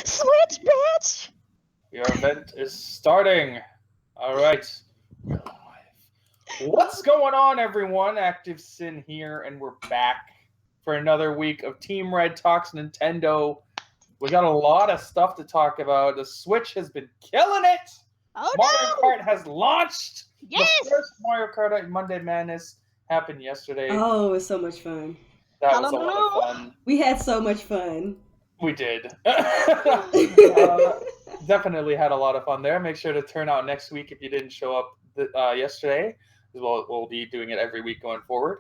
Switch, bitch! Your event is starting. All right. We're live. What's going on, everyone? Active Sin here, and we're back for another week of Team Red Talks Nintendo. We got a lot of stuff to talk about. The Switch has been killing it. Oh, Mario Kart has launched. Yes! The first Mario Kart Monday Madness happened yesterday. Oh, it was so much fun. That was a lot of fun. We had so much fun. We did. Definitely had a lot of fun there. Make sure to turn out next week if you didn't show up yesterday. We'll be doing it every week going forward.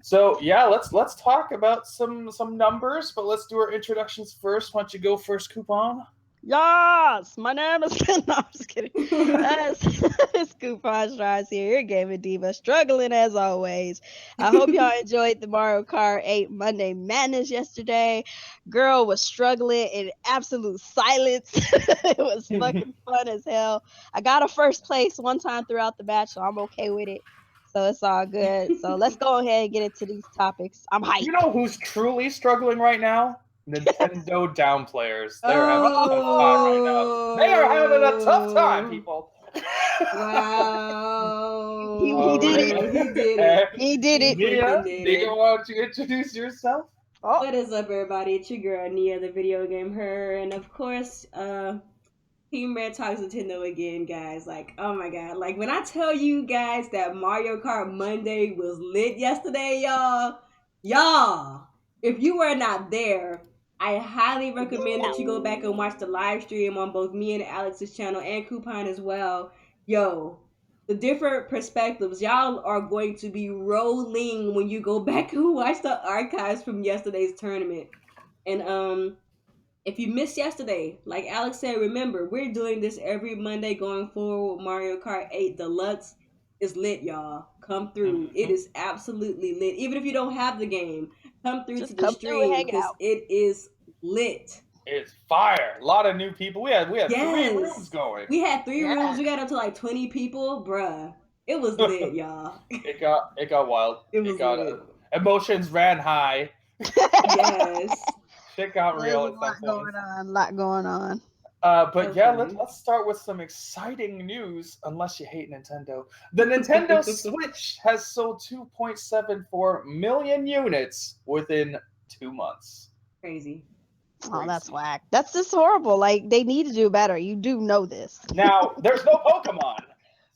So yeah, let's talk about some numbers, but let's do our introductions first. Why don't you go first, Coupon? Yes! My name is... No, I'm just kidding. It's Coupon Strides here, your gaming diva, struggling as always. I hope y'all enjoyed the Mario Kart 8 Monday Madness yesterday. Girl was struggling in absolute silence. It was fucking fun as hell. I got a first place one time throughout the match, so I'm okay with it. So it's all good. So let's go ahead and get into these topics. I'm hyped. You know who's truly struggling right now? Nintendo down players. They're having a tough time right now. They are having a tough time, people. Wow. He did it. He did it. Nia, why don't you introduce yourself? Oh. What is up, everybody? It's your girl, Nia, the video game her. And of course, Team Red Talks Nintendo again, guys. Like, oh my god. Like, when I tell you guys that Mario Kart Monday was lit yesterday, y'all, if you were not there, I highly recommend that you go back and watch the live stream on both me and Alex's channel and Coupon as well. Yo, the different perspectives, y'all are going to be rolling when you go back and watch the archives from yesterday's tournament. And if you missed yesterday, like Alex said, remember, we're doing this every Monday going forward with Mario Kart 8 Deluxe. Is lit, y'all. Come through. It is absolutely lit. Even if you don't have the game, come through Just to the stream because it is lit. It's fire. A lot of new people. We had 3 rooms going. We had 3 rooms. We got up to like 20 people, bruh. It was lit, y'all. It got wild. It was lit. Emotions ran high. Yes. Shit got real. A lot going on. But yeah, let's start with some exciting news, unless you hate Nintendo. The Nintendo Switch has sold 2.74 million units within 2 months. Crazy. Oh, that's whack. That's just horrible. Like, they need to do better. You do know this. Now, there's no Pokemon,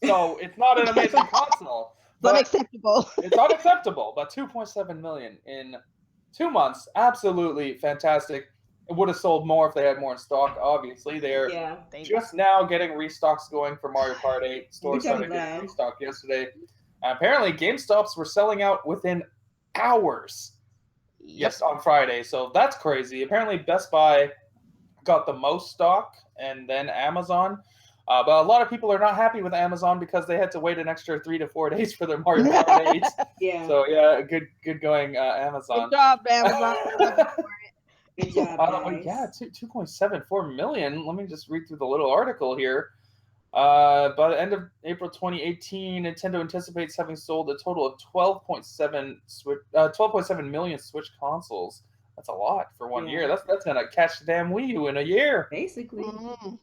so it's not an amazing console. It's unacceptable. It's unacceptable, but 2.7 million in 2 months, absolutely fantastic. It would have sold more if they had more in stock, obviously. They're just now getting restocks going for Mario Kart 8. Stores started getting restocked yesterday. Apparently, GameStops were selling out within hours. Yes, on Friday. So that's crazy. Apparently, Best Buy got the most stock, and then Amazon. But a lot of people are not happy with Amazon because they had to wait an extra 3 to 4 days for their Mario Kart 8. Yeah. So yeah, good going, Amazon. Good job, Amazon. Good job, guys. Yeah, 2.74 million. Let me just read through the little article here. By the end of April 2018, Nintendo anticipates having sold a total of 12.7 million Switch consoles. That's a lot for 1 year. That's gonna catch the damn Wii U in a year. Basically.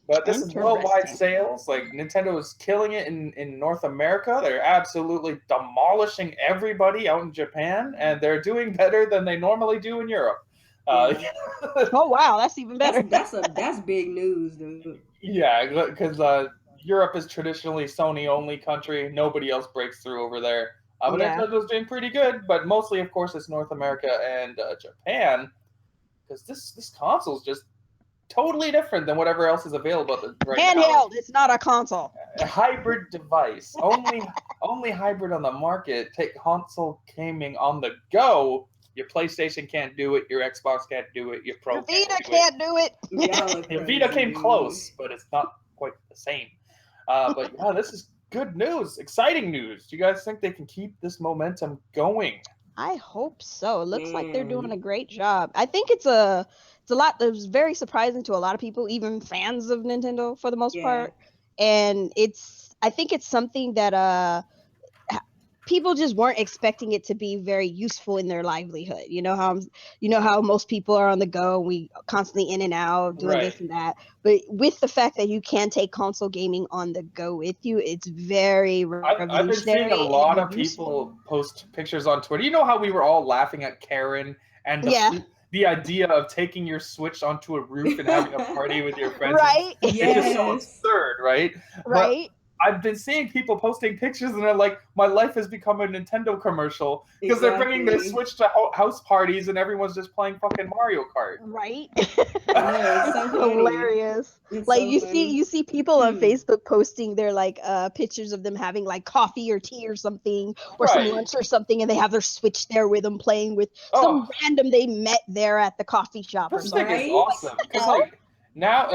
But this is worldwide sales. Like, Nintendo is killing it in North America. They're absolutely demolishing everybody out in Japan, and they're doing better than they normally do in Europe. Oh wow, that's even better. That's big news, dude. Yeah, because Europe is traditionally Sony only country. Nobody else breaks through over there. But Nintendo's doing pretty good. But mostly, of course, it's North America and Japan, because this console is just totally different than whatever else is available right now. Handheld. It's not a console. A hybrid device. Only hybrid on the market. Take console gaming on the go. Your PlayStation can't do it. Your Xbox can't do it. Your Pro Vita can't do it. Your Vita came close, but it's not quite the same. But yeah, this is good news. Exciting news. Do you guys think they can keep this momentum going? I hope so. It looks like they're doing a great job. I think it's a lot that's very surprising to a lot of people, even fans of Nintendo for the most part. And I think it's something that people just weren't expecting it to be very useful in their livelihood. You know how most people are on the go, we constantly in and out doing this and that. But with the fact that you can take console gaming on the go with you, it's very revolutionary. I've been seeing a lot of people post pictures on Twitter. You know how we were all laughing at Karen and the idea of taking your Switch onto a roof and having a party with your friends. Right? It's just so absurd, right? Right. But I've been seeing people posting pictures and they're like, my life has become a Nintendo commercial because they're bringing their Switch to house parties and everyone's just playing fucking Mario Kart. Right? It's so hilarious. It's like so you see people on Facebook posting their like pictures of them having like coffee or tea or something or some lunch or something, and they have their Switch there with them playing with some random they met there at the coffee shop or something. This thing is awesome because like now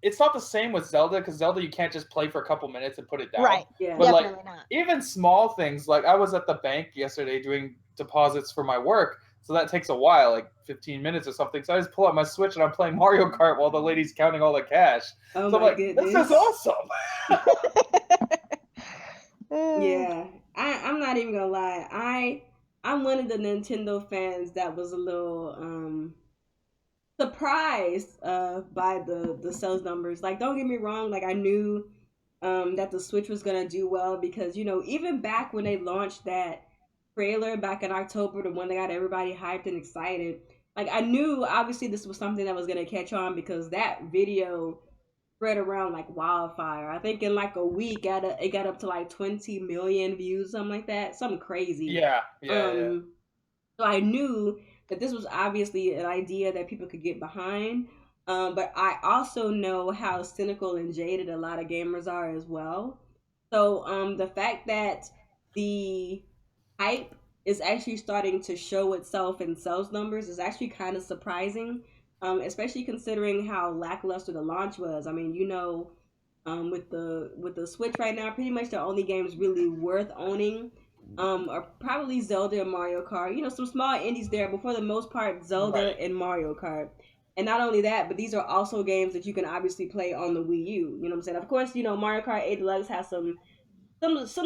it's not the same with Zelda, because Zelda you can't just play for a couple minutes and put it down. Right. Yeah. But definitely like not. even small things, like I was at the bank yesterday doing deposits for my work, so that takes a while, like 15 minutes or something. So I just pull out my Switch and I'm playing Mario Kart while the lady's counting all the cash. Oh so I'm like, goodness. This is awesome. Yeah. I'm not even gonna lie. I'm one of the Nintendo fans that was a little surprised by the sales numbers. Like, don't get me wrong, like I knew that the Switch was gonna do well because, you know, even back when they launched that trailer back in October, the one that got everybody hyped and excited, like I knew obviously this was something that was gonna catch on because that video spread around like wildfire. I think in like a week it got up to like 20 million views, something like that, something crazy. Yeah. So I knew that this was obviously an idea that people could get behind. But I also know how cynical and jaded a lot of gamers are as well. So the fact that the hype is actually starting to show itself in sales numbers is actually kind of surprising, especially considering how lackluster the launch was. I mean, you know, with the Switch right now, pretty much the only games really worth owning are probably Zelda and Mario Kart. You know, some small indies there, but for the most part, Zelda and Mario Kart. And not only that, but these are also games that you can obviously play on the Wii U. You know what I'm saying? Of course, you know, Mario Kart 8 Deluxe has some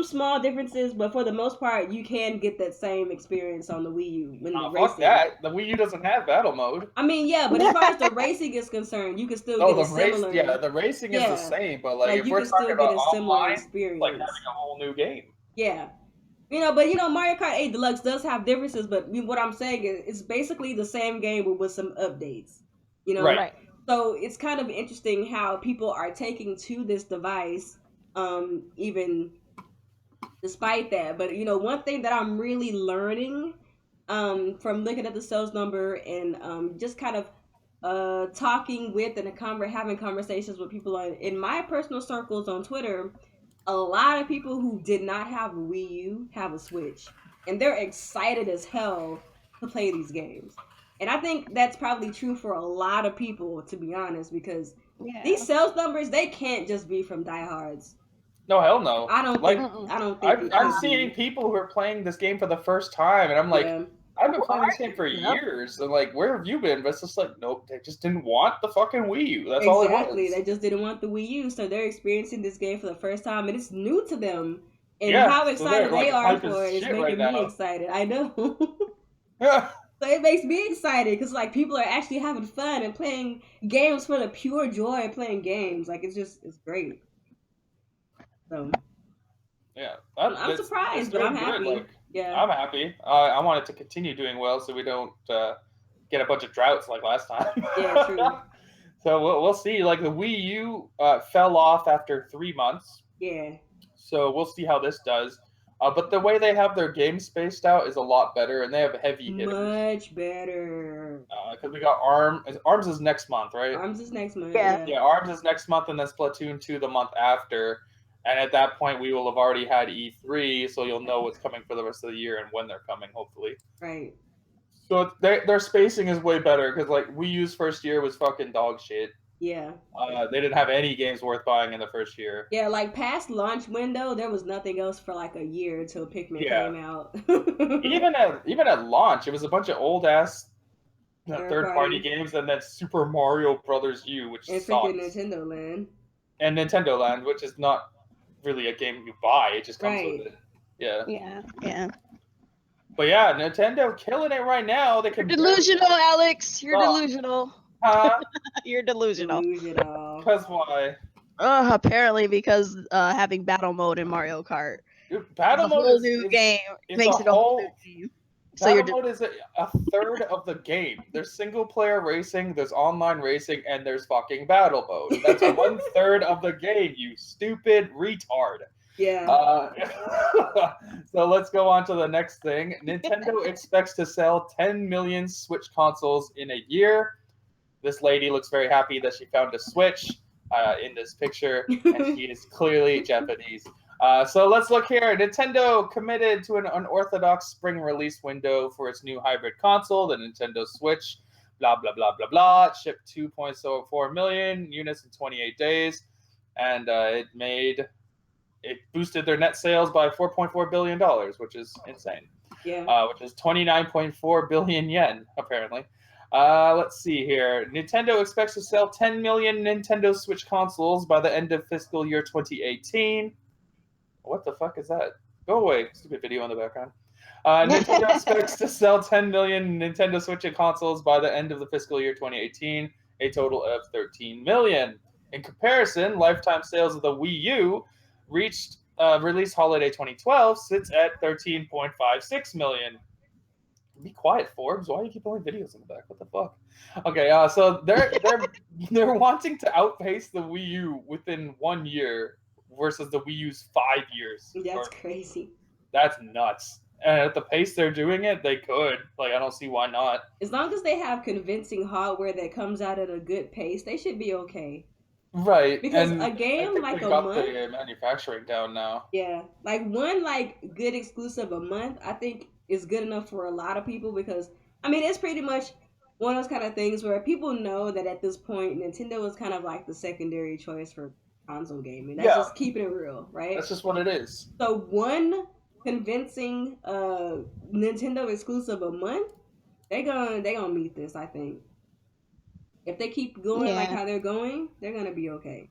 small differences, but for the most part, you can get that same experience on the Wii U. Fuck that. The Wii U doesn't have battle mode. I mean, yeah, but as far as the racing is concerned, you can still get a similar. The racing is the same, but like if you we're can talking still about get a similar online, experience, like having a whole new game. Yeah. You know, but you know, Mario Kart 8 Deluxe does have differences, but what I'm saying is it's basically the same game but with some updates. You know? Right. So it's kind of interesting how people are taking to this device, even despite that. But you know, one thing that I'm really learning from looking at the sales number and just kind of talking with and having conversations with people in my personal circles on Twitter, a lot of people who did not have a Wii U have a Switch, and they're excited as hell to play these games. And I think that's probably true for a lot of people, to be honest, because these sales numbers, they can't just be from diehards. No, hell no. I don't think I'm seeing people who are playing this game for the first time, and I'm like, I've been playing this game for years, and like, where have you been? But it's just like, nope, they just didn't want the fucking Wii U. That's all it was. Exactly, they just didn't want the Wii U, so they're experiencing this game for the first time, and it's new to them. And how excited they are for it is making me excited. I know. Yeah. So it makes me excited because like people are actually having fun and playing games for the pure joy of playing games. Like it's great. So yeah, I'm surprised, but I'm happy. Like, yeah, I'm happy. I want it to continue doing well so we don't get a bunch of droughts like last time. Yeah, true. So we'll see. Like the Wii U fell off after 3 months. Yeah. So we'll see how this does. But the way they have their games spaced out is a lot better, and they have heavy hitters. Much better. Because we got ARMS. ARMS is next month, right? ARMS is next month. Yeah, ARMS is next month, and then Splatoon 2 the month after. And at that point, we will have already had E3, so you'll know what's coming for the rest of the year and when they're coming, hopefully. Right. So their spacing is way better, because like Wii U's first year was fucking dog shit. Yeah. They didn't have any games worth buying in the first year. Yeah, like past launch window, there was nothing else for like a year until Pikmin came out. even at launch, it was a bunch of old ass third party games, and then Super Mario Brothers U, which and sucks. freaking Nintendo Land. And Nintendo Land, which is not really a game you buy; it just comes with it. Yeah. Yeah. But yeah, Nintendo killing it right now. They can You're delusional, Alex. You're delusional. Huh? You're delusional. Because why? Apparently because having battle mode in Mario Kart. Dude, battle mode whole is new game. Makes it a whole new game. Battle mode is a third of the game. There's single player racing, there's online racing, and there's fucking battle mode. That's 1/3 of the game, you stupid retard. Yeah. So let's go on to the next thing. Nintendo expects to sell 10 million Switch consoles in a year. This lady looks very happy that she found a Switch in this picture, and she is clearly Japanese. So let's look here. Nintendo committed to an unorthodox spring release window for its new hybrid console, the Nintendo Switch. Blah, blah, blah, blah, blah. It shipped 2.04 million units in 28 days. And it boosted their net sales by $4.4 billion, which is insane. Yeah. Which is 29.4 billion yen, apparently. Let's see here. Nintendo expects to sell 10 million Nintendo Switch consoles by the end of fiscal year 2018. What the fuck is that? Go away. Stupid video in the background. Nintendo expects to sell 10 million Nintendo Switch consoles by the end of the fiscal year 2018, a total of 13 million. In comparison, lifetime sales of the Wii U reached release holiday 2012 sits at 13.56 million. Be quiet, Forbes. Why do you keep playing videos in the back? What the fuck? Okay, so they're wanting to outpace the Wii U within 1 year versus the Wii U's 5 years. That's crazy. That's nuts. And at the pace they're doing it, they could. Like, I don't see why not. As long as they have convincing hardware that comes out at a good pace, they should be okay. Right. Because a game like a month, the manufacturing down now. Yeah, like one good exclusive a month, I think is good enough for a lot of people because I mean it's pretty much one of those kind of things where people know that at this point Nintendo is kind of like the secondary choice for console gaming. That's just keeping it real, right? That's just what it is. So one convincing Nintendo exclusive a month, they gonna meet this, I think. If they keep going like how they're going, they're gonna be okay.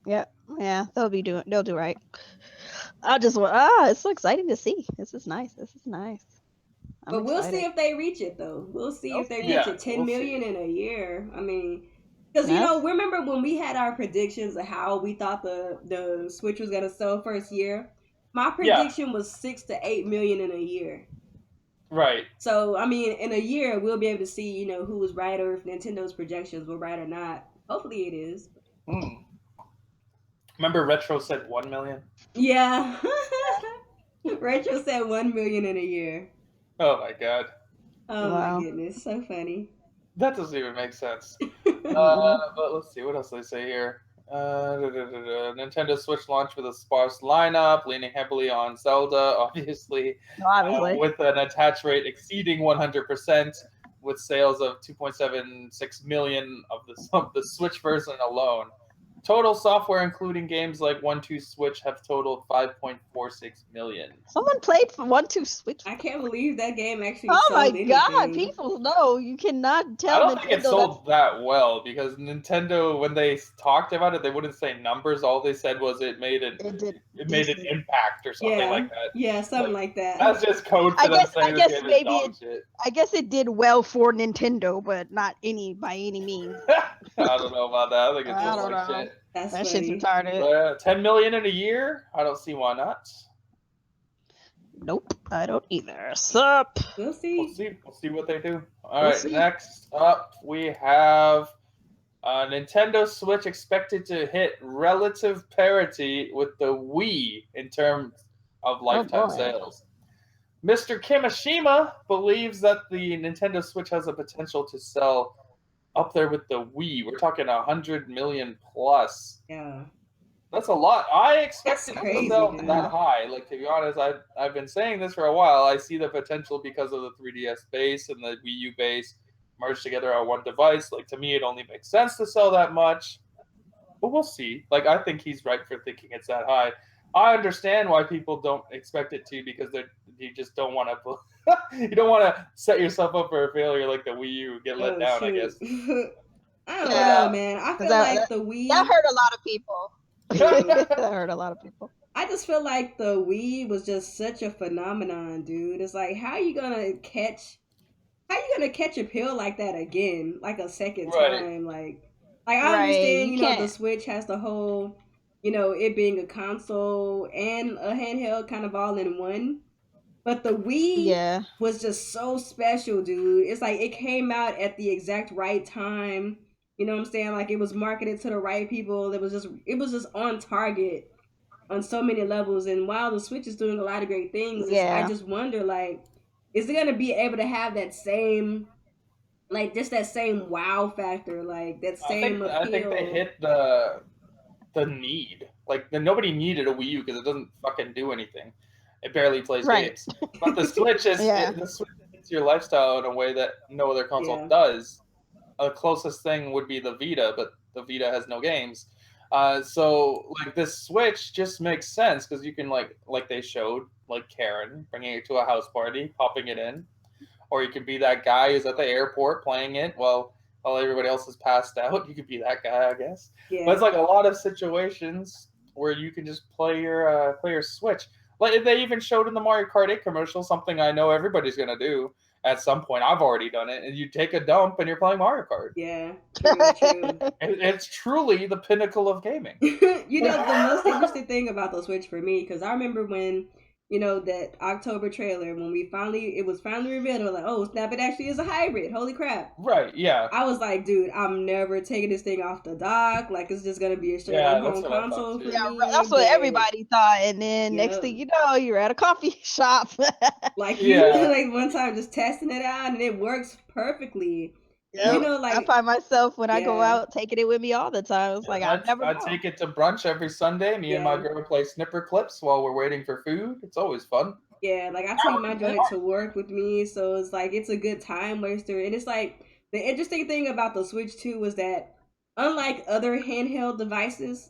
Yeah, they'll do right. It's so exciting to see. This is nice. But we'll see if they reach it though. We'll see if they reach it 10 million in a year. I mean, because remember when we had our predictions of how we thought the Switch was gonna sell first year? My prediction was 6 to 8 million in a year. Right. So I mean, in a year we'll be able to see who was right or if Nintendo's projections were right or not. Hopefully it is. Remember Retro said 1 million? Yeah. Retro said 1 million in a year. Oh my god. Oh my goodness, so funny. That doesn't even make sense. But let's see, what else do they say here? Nintendo Switch launched with a sparse lineup, leaning heavily on Zelda, obviously. With an attach rate exceeding 100%, with sales of 2.76 million of the Switch version alone. Total software, including games like 1-2 Switch, have totaled 5.46 million. Someone played for 1-2 Switch. I can't believe that game actually sold anything. God, people know. You cannot tell. I don't think it sold that well because Nintendo, when they talked about it, they wouldn't say numbers. All they said was it made an impact or something like that. Yeah, something like that. That's just code for them saying this game is dog shit. I guess it did well for Nintendo, but not by any means. I don't know about that. I think it's just like shit. That shit's retarded. 10 million in a year? I don't see why not. Nope, I don't either. Sup? We'll see. We'll see what they do. All right, next up we have Nintendo Switch expected to hit relative parity with the Wii in terms of lifetime sales. Mr. Kimishima believes that the Nintendo Switch has the potential to sell up there with the Wii. We're talking 100 million plus. Yeah. That's a lot. I expect it to sell that high. Like, to be honest, I've been saying this for a while. I see the potential because of the 3DS base and the Wii U base merged together on one device. Like, to me, it only makes sense to sell that much. But we'll see. Like, I think he's right for thinking it's that high. I understand why people don't expect it to because you just don't want to. You don't want to set yourself up for a failure like the Wii U, get let down. I guess. I don't know, man. I feel like the Wii. That hurt a lot of people. That hurt a lot of people. I just feel like the Wii was just such a phenomenon, dude. It's like, how you gonna catch a pill like that again, like a second time? Like I Right. understand, You the can't. Switch has the whole, it being a console and a handheld kind of all in one. But the Wii Yeah. was just so special, dude. It's like it came out at the exact right time. You know what I'm saying? Like it was marketed to the right people. It was just on target on so many levels. And while the Switch is doing a lot of great things, I Yeah. just wonder, like, is it gonna be able to have that same, like, just that same wow factor, like that same I think they appeal? hit the need. Like nobody needed a Wii U because it doesn't fucking do anything. It barely plays Right. games. But the Switch Yeah. the Switch hits your lifestyle in a way that no other console Yeah. does. The closest thing would be the Vita, but the Vita has no games. So like this Switch just makes sense because you can like they showed like Karen bringing it to a house party, popping it in, or you could be that guy who's at the airport playing it while everybody else is passed out. You could be that guy, I guess. But it's Yeah. like a lot of situations where you can just play your Switch. Like they even showed in the Mario Kart 8 commercial something I know everybody's gonna do at some point. I've already done it, and you take a dump and you're playing Mario Kart. Yeah. True. It's truly the pinnacle of gaming. The most interesting thing about the Switch for me, because I remember when, that October trailer, when it was finally revealed, I was like, oh, snap, it actually is a hybrid. Holy crap. Right, yeah. I was like, dude, I'm never taking this thing off the dock. Like, it's just going to be a straight Yeah, on that's home what I thought console too. for Yeah, me. that's what everybody thought. And then next Yep. thing you know, you're at a coffee shop. Like, Yeah. like one time just testing it out, and it works perfectly. Yep. I Like, find myself when I go yeah. out taking it with me all the time. It's like I never I know. take it to brunch every Sunday. Me and my Yeah. girl play snipper clips while we're waiting for food. It's always fun. Yeah, like I take my joint to work with me, so it's like it's a good time waster. And it's like the interesting thing about the Switch too was that unlike other handheld devices,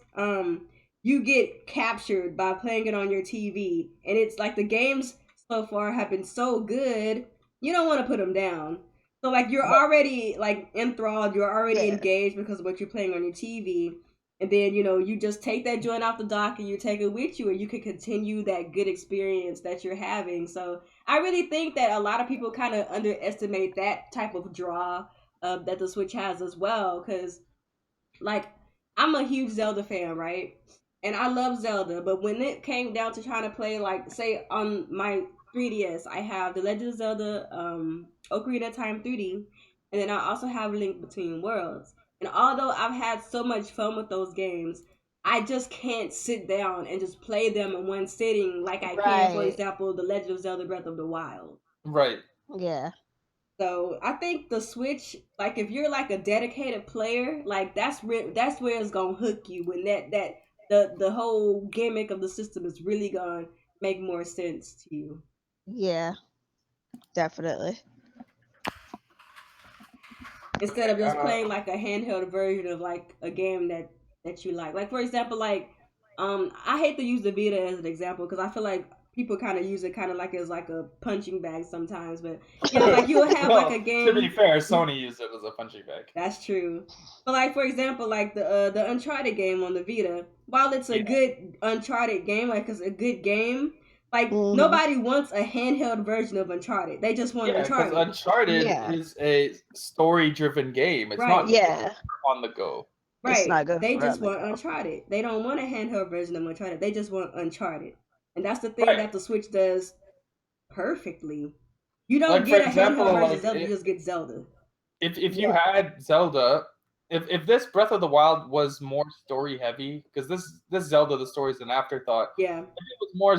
you get captured by playing it on your TV, and it's like the games so far have been so good, you don't want to put them down. So like you're already like enthralled, you're already Yeah. engaged because of what you're playing on your TV. And then, you just take that joint off the dock and you take it with you, and you can continue that good experience that you're having. So I really think that a lot of people kind of underestimate that type of draw that the Switch has as well. Because, like, I'm a huge Zelda fan, right? And I love Zelda, but when it came down to trying to play, like, say on my 3DS, I have The Legend of Zelda, Ocarina of Time 3D, and then I also have Link Between Worlds. And although I've had so much fun with those games, I just can't sit down and just play them in one sitting like I can, for example, The Legend of Zelda Breath of the Wild. Right. Yeah. So I think the Switch, like if you're like a dedicated player, like that's where it's gonna hook you when the whole gimmick of the system is really gonna make more sense to you. Yeah. Definitely. Instead of just playing like a handheld version of like a game that you like. Like for example, like I hate to use the Vita as an example because I feel like people kind of use it kind of like as like a punching bag sometimes, but like you'll have like a game. To be fair, Sony used it as a punching bag. That's true. But like for example, like the Uncharted game on the Vita, while it's a good Uncharted game, like it's a good game, like nobody wants a handheld version of Uncharted. They just want Uncharted. Because Uncharted is a story-driven game. It's not on the go. Right. It's not good. They just want Uncharted. They don't want a handheld version of Uncharted. They just want Uncharted. And that's the thing that the Switch does perfectly. You don't get a handheld version of Zelda, you just get Zelda. If you had Zelda, if this Breath of the Wild was more story heavy, because this Zelda, the story is an afterthought. Yeah. If it was more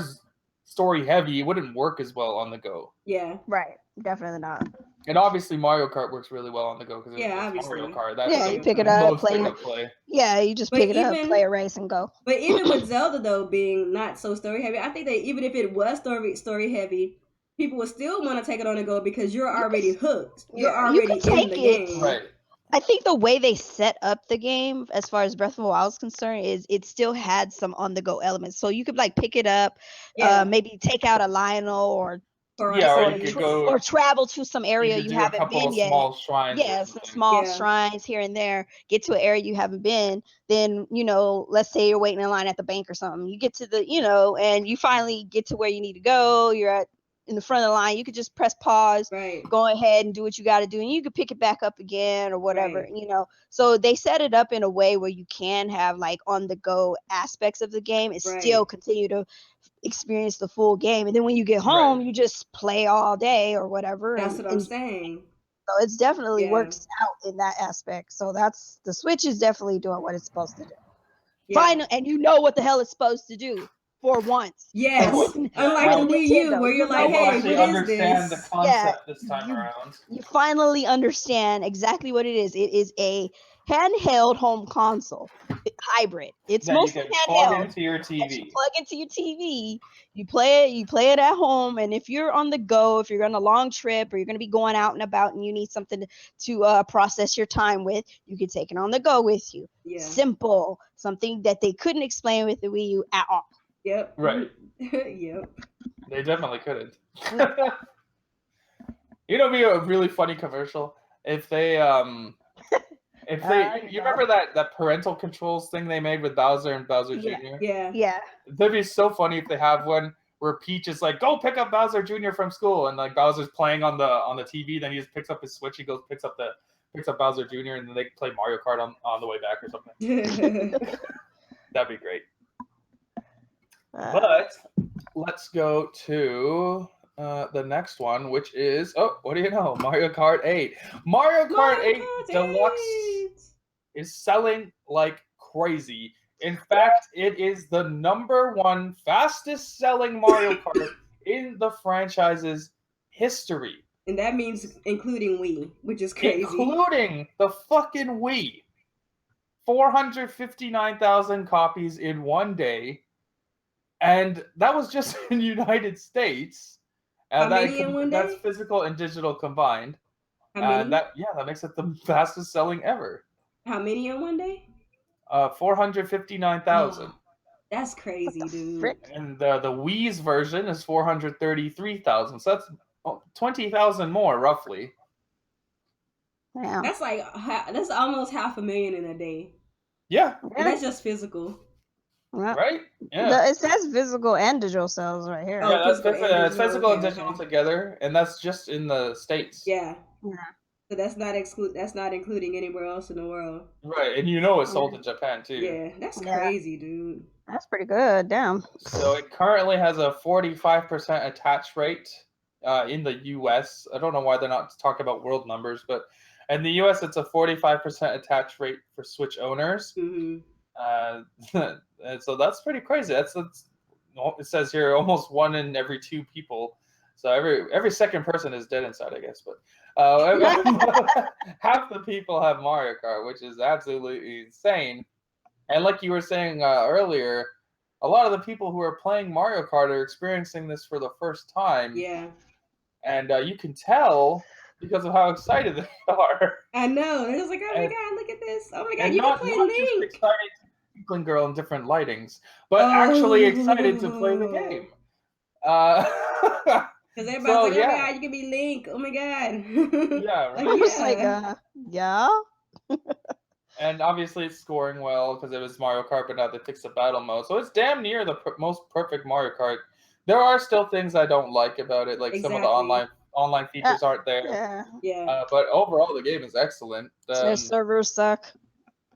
story heavy, it wouldn't work as well on the go. Yeah. Right. Definitely not. And obviously Mario Kart works really well on the go because it's Mario Kart. That's you pick it up, play. Yeah, you just pick it up, play a race, and go. But even with Zelda though being not so story heavy, I think that even if it was story heavy, people would still want to take it on the go because you're already hooked. You're already in the game. Right. I think the way they set up the game, as far as Breath of the Wild is concerned, is it still had some on-the-go elements. So you could like pick it up, maybe take out a Lionel or or you could go, or travel to some area you do a haven't couple been of yet. small shrines. Yeah, some small shrines here and there. Get to an area you haven't been. Then, let's say you're waiting in line at the bank or something. You get to the, and you finally get to where you need to go. You're in the front of the line. You could just press pause, go ahead and do what you got to do, and you could pick it back up again or whatever. So they set it up in a way where you can have like on the go aspects of the game and still continue to experience the full game. And then when you get home, you just play all day or whatever. That's what I'm saying. So it's definitely works out in that aspect. So the Switch is definitely doing what it's supposed to do. Fine, and you know what the hell it's supposed to do for once. Yes, unlike the Wii U, where you're like, hey, what is understand this? The concept this time around. You finally understand exactly what it is. It is a handheld home console hybrid. It's that mostly you can handheld. Plug into your TV. You plug into your TV. You play it at home. And if you're on the go, if you're on a long trip, or you're going to be going out and about, and you need something to process your time with, you can take it on the go with you. Yeah. Simple, something that they couldn't explain with the Wii U at all. Yep. Right. Yep. They definitely couldn't. It'd be a really funny commercial if they you remember that parental controls thing they made with Bowser and Bowser Jr.? Yeah. That'd be so funny if they have one where Peach is like, go pick up Bowser Jr. from school, and like Bowser's playing on the TV, then he just picks up his Switch, he goes picks up Bowser Jr., and then they play Mario Kart on the way back or something. That'd be great. But let's go to the next one, which is, what do you know? Mario Kart 8. Mario Kart 8 Deluxe is selling like crazy. In fact, it is the #1 fastest selling Mario Kart in the franchise's history. And that means including Wii, which is crazy. Including the fucking Wii. 459,000 copies in one day. And that was just in the United States. How many in one day? That's physical and digital combined. How many? That makes it the fastest selling ever. How many in one day? 459,000. That's crazy, dude. Frick? And the Wii's version is 433,000. So that's 20,000 more, roughly. Yeah. That's almost 500,000 in a day. Yeah. And that's just physical. Right? Yeah. It says physical and digital sales right here. Yeah, it's physical and digital together, and that's just in the States. Yeah. So that's not including anywhere else in the world. Right, and it's sold in Japan too. Yeah, that's crazy, dude. That's pretty good. Damn. So it currently has a 45% attach rate in the U.S. I don't know why they're not talking about world numbers, but in the U.S. it's a 45% attach rate for Switch owners. Mm-hmm. So that's pretty crazy. It says here almost 1 in every 2 people. So every second person is dead inside, I guess. But half the people have Mario Kart, which is absolutely insane. And like you were saying earlier, a lot of the people who are playing Mario Kart are experiencing this for the first time. Yeah. And you can tell because of how excited they are. I know. It was like, oh my god, look at this. Oh my god, you can play Link. Just excited Inkling Girl in different lightings, but actually excited to play the game. Because everybody's like, oh my god, you can be Link. Oh my god. Yeah, right. Yeah. And obviously it's scoring well because it was Mario Kart, but now they fixed the battle mode. So it's damn near the most perfect Mario Kart. There are still things I don't like about it, like some of the online features aren't there. Yeah. But overall, the game is excellent. Their servers suck.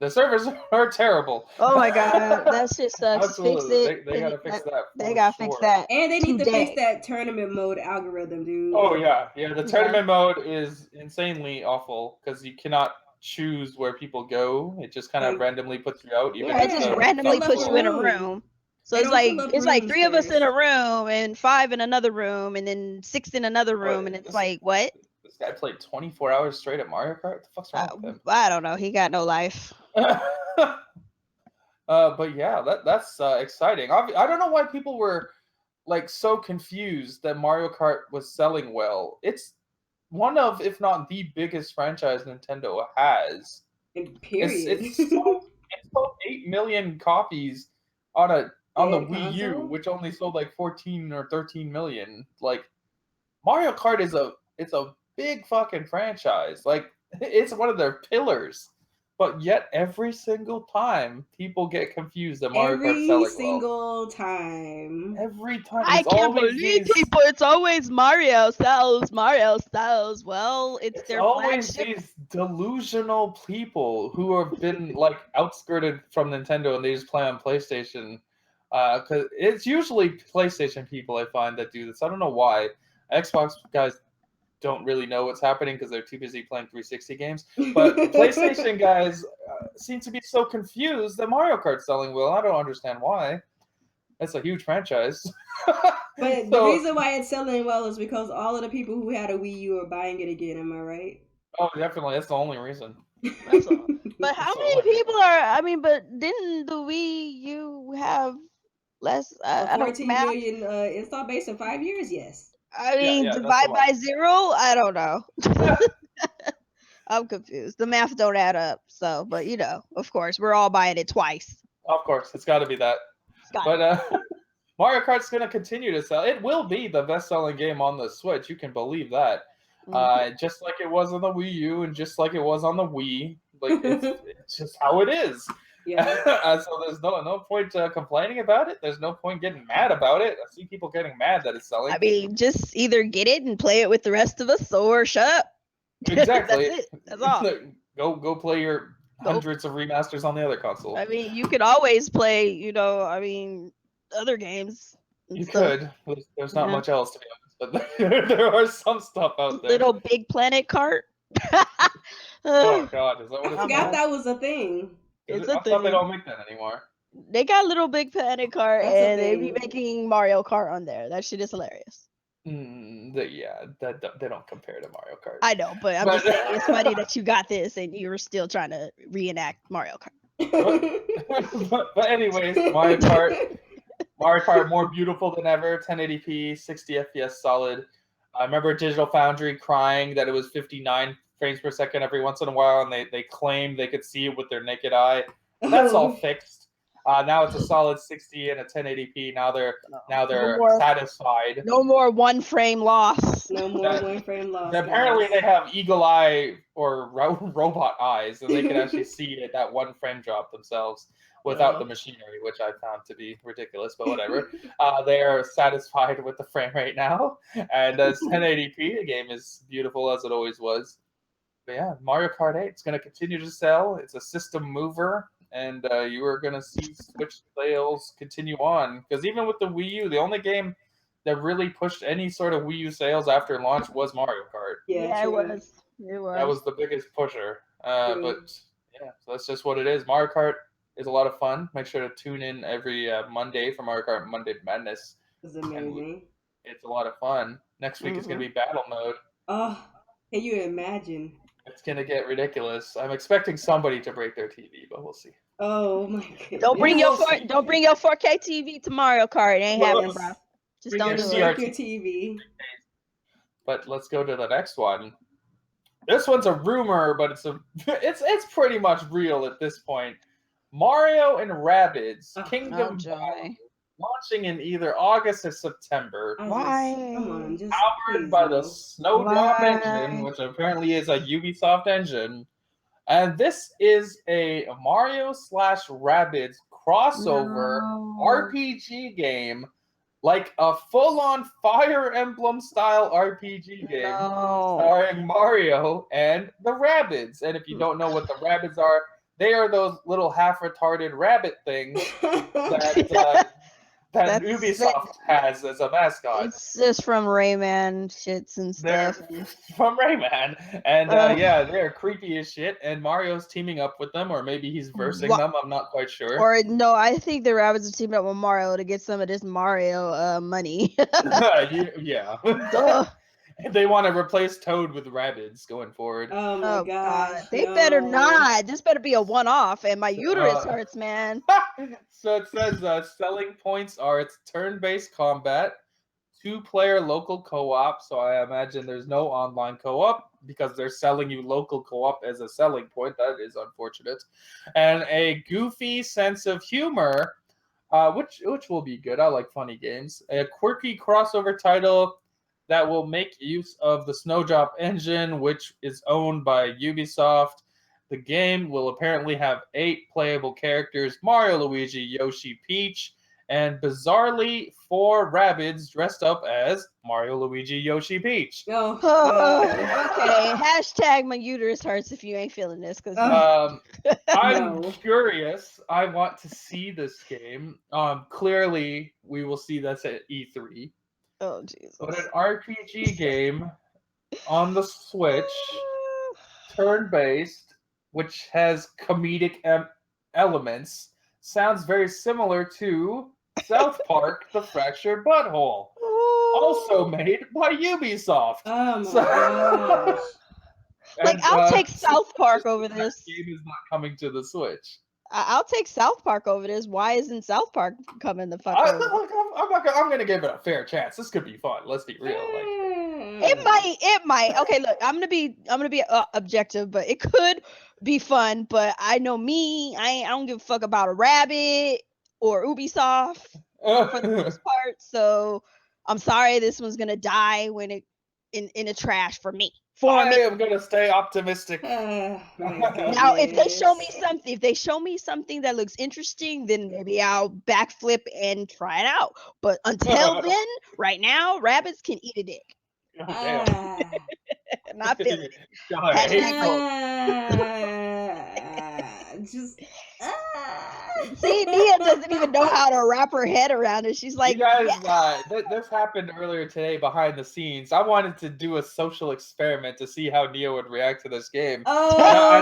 The servers are terrible. Oh my god, that shit sucks. Absolutely. Fix it. They gotta fix that. They gotta fix that. And they need to fix that tournament mode algorithm, dude. Oh yeah. The tournament mode is insanely awful because you cannot choose where people go. It just kind of randomly puts you out. It just randomly puts you in a room. So it's like 3 of us in a room and 5 in another room and then 6 in another room, and it's like, what? This guy played 24 hours straight at Mario Kart? What the fuck's wrong with him? I don't know. He got no life. But yeah, that's exciting. I don't know why people were like so confused that Mario Kart was selling well. It's one of, if not the biggest franchise Nintendo has. Period. It's sold 8 million copies on the Wii U, which only sold like 14 or 13 million. Like, Mario Kart is a big fucking franchise. Like, it's one of their pillars. But yet, every single time, people get confused that Mario Kart's selling well. Every single time. Every time. I can't believe people. It's always Mario sells. Mario sells. Well, it's their always flagship. these delusional people who have been like outskirted from Nintendo and they just play on PlayStation. Because it's usually PlayStation people I find that do this. I don't know why. Xbox guys don't really know what's happening because they're too busy playing 360 games. But PlayStation guys seem to be so confused that Mario Kart's selling well. I don't understand why. It's a huge franchise. But the reason why it's selling well is because all of the people who had a Wii U are buying it again. Am I right? Oh, definitely. That's the only reason. That's all. But how many people are? I mean, but didn't the Wii U have less? 14 million install base in 5 years. Yes. I mean, divide by 0. I don't know. I'm confused. The math don't add up. So, but you know, of course, we're all buying it twice. Of course, it's got to be that. But Mario Kart's going to continue to sell. It will be the best-selling game on the Switch. You can believe that. Just like it was on the Wii U and just like it was on the Wii. Like it's just how it is. Yeah. So there's no point complaining about it. There's no point getting mad about it. I see people getting mad that it's selling. I mean, just either get it and play it with the rest of us, or shut up. Exactly. That's it. That's all. Go play your hundreds of remasters on the other console. I mean, you could always play, you know, I mean, other games. You could. There's not much else to be honest, but there are some stuff out there. Little Big Planet Kart. Oh God, is that what I forgot that was a thing. I thought they don't make that anymore. They got Little Big Planet Kart, and they be making Mario Kart on there. That shit is hilarious. Yeah, they don't compare to Mario Kart. I know, but I'm just saying it's funny that you got this and you were still trying to reenact Mario Kart. but anyways, Mario Kart more beautiful than ever, 1080p, 60 FPS solid. I remember Digital Foundry crying that it was 59 frames per second every once in a while, and they claimed they could see it with their naked eye. That's all fixed. Now it's a solid 60 and a 1080p. Now they're satisfied. No more one frame loss. No more one frame loss. Apparently they have eagle eye or robot eyes, and they can actually see that one frame drop themselves without the machinery, which I found to be ridiculous, but whatever. They are satisfied with the frame rate now, and as 1080p, the game is beautiful as it always was. But yeah, Mario Kart 8 is going to continue to sell. It's a system mover. And you are going to see Switch sales continue on. Because even with the Wii U, the only game that really pushed any sort of Wii U sales after launch was Mario Kart. Yeah, it was. That was the biggest pusher. But yeah, so that's just what it is. Mario Kart is a lot of fun. Make sure to tune in every Monday for Mario Kart Monday Madness. It's amazing. It's a lot of fun. Next week is going to be battle mode. Oh, can you imagine? It's going to get ridiculous. I'm expecting somebody to break their TV, but we'll see. Oh my goodness. Don't bring your 4K TV to Mario Kart. It ain't happening, bro. Just don't do it. Break your TV. But let's go to the next one. This one's a rumor, but it's pretty much real at this point. Mario and Rabbids Kingdom Battle, launching in either August or September. Why? Come on, just powered by the Snowdrop engine, which apparently is a Ubisoft engine. And this is a Mario / Rabbids crossover RPG game, like a full-on Fire Emblem style RPG game, starring Mario and the Rabbids. And if you don't know what the Rabbids are, they are those little half-retarded rabbit things that Ubisoft has as a mascot. It's just from Rayman shits and stuff. From Rayman. And yeah, they're creepy as shit. And Mario's teaming up with them, or maybe he's versing them. I'm not quite sure. Or no, I think the rabbits are teaming up with Mario to get some of this Mario money. Yeah. Duh. They want to replace Toad with Rabbids going forward. Oh my god. They better not. This better be a one-off, and my uterus hurts, man. So it says selling points are its turn-based combat, 2-player local co-op. So I imagine there's no online co-op because they're selling you local co-op as a selling point. That is unfortunate. And a goofy sense of humor, which will be good. I like funny games. A quirky crossover title that will make use of the Snowdrop engine, which is owned by Ubisoft. The game will apparently have 8 playable characters: Mario, Luigi, Yoshi, Peach, and bizarrely 4 Rabbids dressed up as Mario, Luigi, Yoshi, Peach. Oh, okay. Hashtag my uterus hurts if you ain't feeling this. I'm curious. I want to see this game. Clearly, we will see this at E3. Oh, Jesus. But an RPG game on the Switch, turn-based, which has comedic elements, sounds very similar to South Park: The Fractured Butthole, also made by Ubisoft. Oh my gosh. Like, I'll take South Park over this. This game is not coming to the Switch. I'll take South Park over this. Why isn't South Park coming the fuck over? I'm gonna give it a fair chance. This could be fun. Let's be real. It might. Okay, look, I'm gonna be objective, but it could be fun. But I know me, I don't give a fuck about a rabbit or Ubisoft for the most part. So I'm sorry, this one's gonna die when it in the trash for me. I am gonna stay optimistic. Now, if they show me something that looks interesting, then maybe I'll backflip and try it out. But until then, right now, rabbits can eat a dick. Not feeling it. See, Nia doesn't even know how to wrap her head around it. She's like, you guys, this happened earlier today behind the scenes. I wanted to do a social experiment to see how Nia would react to this game. Oh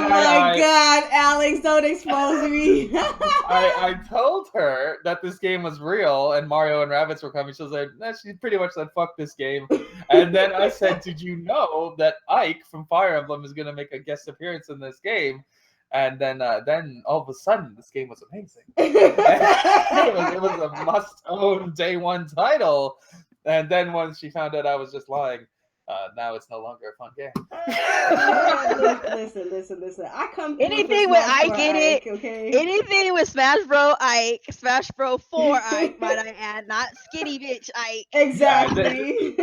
my God, Alex, don't expose me. I told her that this game was real and Mario and Rabbids were coming. She was like, she pretty much said, fuck this game. And then I said, did you know that Ike from Fire Emblem is going to make a guest appearance in this game? And then all of a sudden, this game was amazing. it was a must-own day one title. And then once she found out I was just lying, now it's no longer a fun game. Listen. I come anything with Ike in it. Okay. Anything with Smash Bro Ike, Smash Bro 4 Ike, might I add, not skinny bitch Ike. Exactly.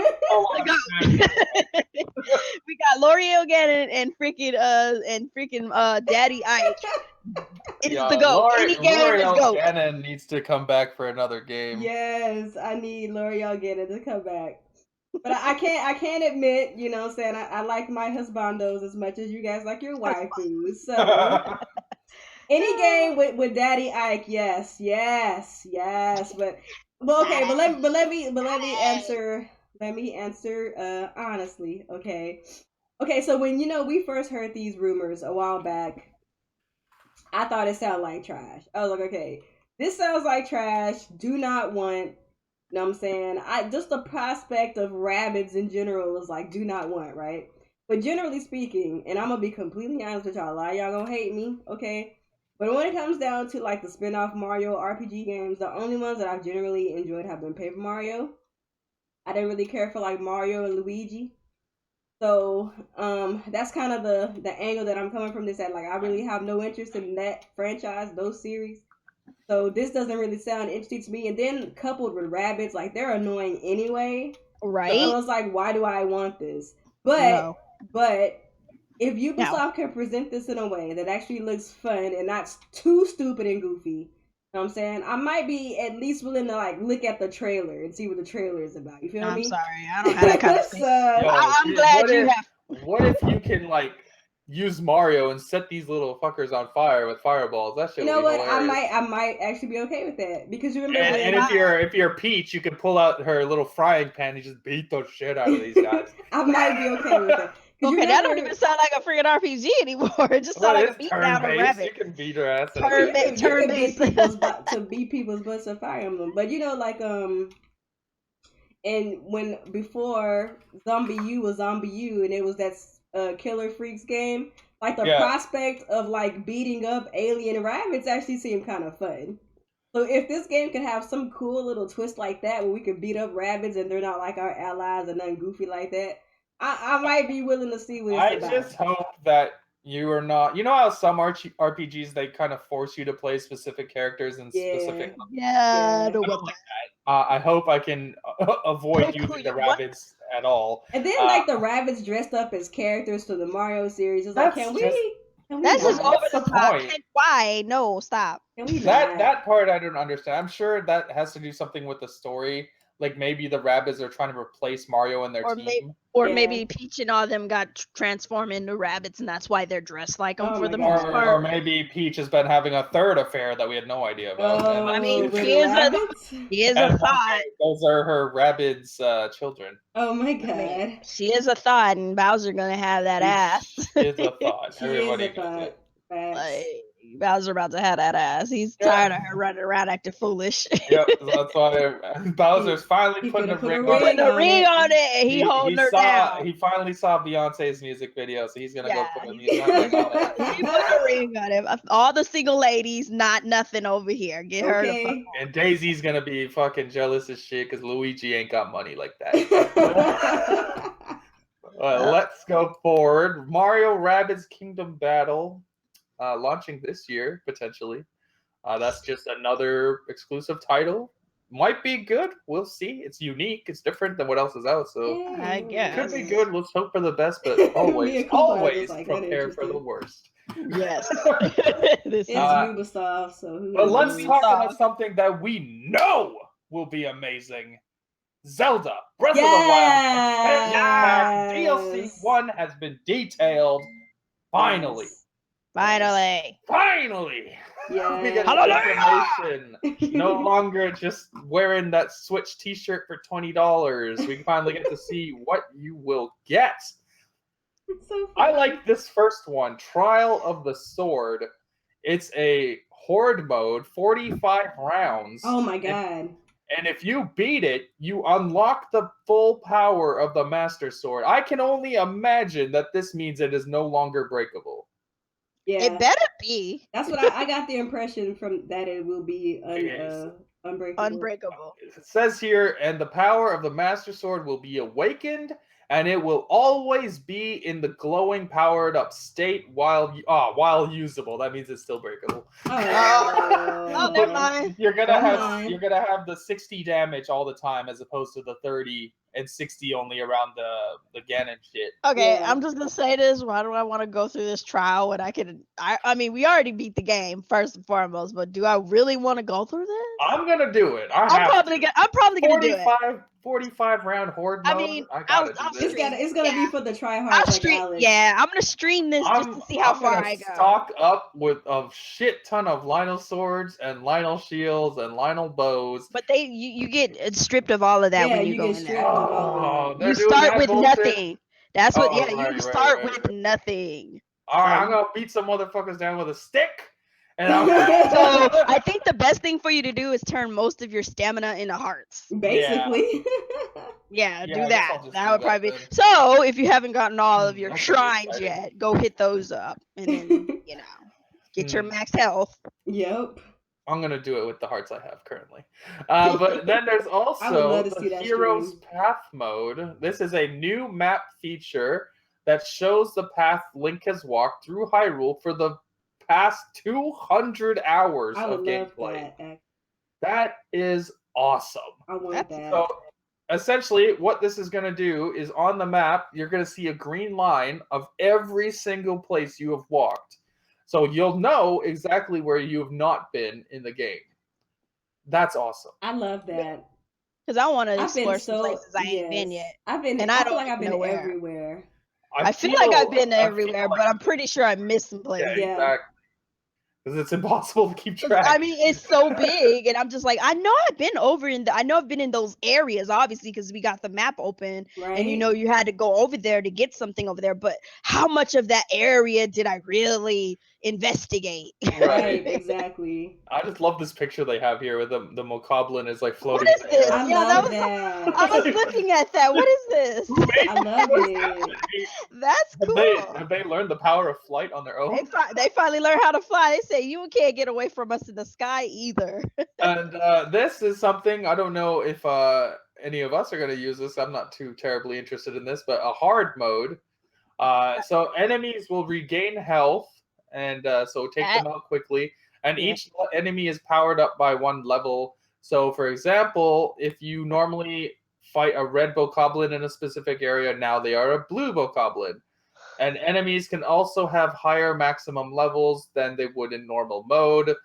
We got L'Oreal Gannon and freaking Daddy Ike. It's the GOAT. Any game is GOAT. Gannon needs to come back for another game. Yes, I need L'Oreal Gannon to come back. But I can't admit, you know what I'm saying, I like my husbandos as much as you guys like your waifus. So any game with Daddy Ike, yes. But let me answer honestly, okay. Okay, so when we first heard these rumors a while back, I thought it sounded like trash. I was like, okay, this sounds like trash. Do not want. You know what I'm saying? Just the prospect of rabbits in general is like, do not want, right? But generally speaking, and I'm going to be completely honest with y'all, a lot of y'all going to hate me, okay? But when it comes down to like the spin-off Mario RPG games, the only ones that I've generally enjoyed have been Paper Mario. I didn't really care for like Mario and Luigi. So that's kind of the angle that I'm coming from this at. Like, I really have no interest in that franchise, those series. So this doesn't really sound interesting to me. And then coupled with rabbits, like they're annoying anyway. Right. So it's like, why do I want this? But if Ubisoft can present this in a way that actually looks fun and not too stupid and goofy, you know what I'm saying? I might be at least willing to like look at the trailer and see what the trailer is about. You feel me? I'm sorry, I don't have that kind of thing. I'm glad you have. What if you can like use Mario and set these little fuckers on fire with fireballs? That shit. You know what? Hilarious. I might actually be okay with that because you remember. And if you're Peach, you can pull out her little frying pan and just beat the shit out of these guys. I might be okay with that. Okay, that don't even sound like a freaking RPG anymore. It just sounds like a beat down a rabbit. You can beat her ass. Turn-based. To beat people's butts with Fire Emblem. But like and when before Zombie U was Zombie U and it was that Killer Freaks game, like the prospect of like beating up alien rabbits actually seemed kind of fun. So if this game could have some cool little twist like that where we could beat up rabbits and they're not like our allies and nothing goofy like that, I might be willing to see what it's about. I just hope that you are not. You know how some RPGs they kind of force you to play specific characters and specific. Yeah. I hope I can avoid using the rabbits at all. And then like the rabbits dressed up as characters for the Mario series. It's like, can we That's just over what's the the top. point? Why? No, stop. Can we that part I don't understand. I'm sure that has to do something with the story. Like maybe the rabbits are trying to replace Mario and their team. Maybe Peach and all of them got transformed into rabbits, and that's why they're dressed like them for the most part. Or maybe Peach has been having a third affair that we had no idea about. I mean, she is a thought. Those are her rabbits' children. Oh my god. I mean, she is a thought, and Bowser gonna have that ass. She is a thought. Everybody knows it. Like, Bowser about to have that ass. He's tired of her running around acting foolish. Yep, that's why Bowser's finally putting a ring on it. He holding her down. He finally saw Beyonce's music video, so he's gonna go put a music on it. He put a ring on him. All the single ladies, not nothing over here. Get her the fuck on. And Daisy's gonna be fucking jealous as shit because Luigi ain't got money like that. Let's go forward. Mario Rabbids Kingdom Battle. Launching this year, potentially. That's just another exclusive title. Might be good. We'll see. It's unique. It's different than what else is out. So I guess. Could be good. Let's hope for the best, but always prepare for the worst. Yes. It's Ubisoft, so but let's talk about something that we know will be amazing. Zelda Breath of the Wild DLC 1 has been detailed. Finally. Yeah. We get information. No longer just wearing that Switch t-shirt for $20. We finally get to see what you will get. It's so I like this first one, Trial of the Sword. It's a horde mode, 45 rounds. Oh my god. And if you beat it, you unlock the full power of the Master Sword. I can only imagine that this means it is no longer breakable. Yeah, it better be. That's what I got the impression from that it will be unbreakable. It says here, and the power of the Master Sword will be awakened, and it will always be in the glowing, powered up state while usable. That means it's still breakable. Never mind. You're gonna have the 60 damage all the time, as opposed to the 30 and 60 only around the Ganon shit. Okay, I'm just gonna say this. Why do I want to go through this trial when I mean, we already beat the game first and foremost, but do I really want to go through this? I'm gonna do it. I'm probably gonna do it. 45 round horde mode. I mean, it's gonna be for the tryhards. I'm gonna stream this just to see how far I go. Stock up with a shit ton of Lionel swords and Lionel shields and Lionel bows. But you get stripped of all of that when you go in there. You doing start with bullshit? Nothing. That's what. You start with nothing. All right, I'm gonna beat some motherfuckers down with a stick. And so I think the best thing for you to do is turn most of your stamina into hearts. Basically. Yeah, do that. That would probably be. So if you haven't gotten all of your shrines yet, go hit those up and then, get your max health. Yep. I'm gonna do it with the hearts I have currently. But then there's also the Heroes Path mode. This is a new map feature that shows the path Link has walked through Hyrule for the past 200 hours of gameplay. That is awesome. I want that. So essentially what this is going to do is on the map, you're going to see a green line of every single place you have walked. So you'll know exactly where you have not been in the game. That's awesome. I love that. Because I want to explore some places I ain't been yet. I feel like I've been everywhere. I feel like I've been everywhere, but I'm pretty sure I missed some places. Yeah, exactly. Because it's impossible to keep track. I mean, it's so big, and I'm just like, I know I've been in those areas, obviously, because we got the map open, and you had to go over there to get something over there. But how much of that area did I really investigate? Right, exactly. I just love this picture they have here with the Mokoblin is like floating. What is this? I was looking at that. What is this? I love it. That's cool. Have they learned the power of flight on their own? They finally learned how to fly. They say you can't get away from us in the sky either. And this is something I don't know if any of us are going to use this. I'm not too terribly interested in this, but a hard mode. So enemies will regain health. And so take them out quickly. And each enemy is powered up by one level. So, for example, if you normally fight a red bokoblin in a specific area, now they are a blue bokoblin. And enemies can also have higher maximum levels than they would in normal mode.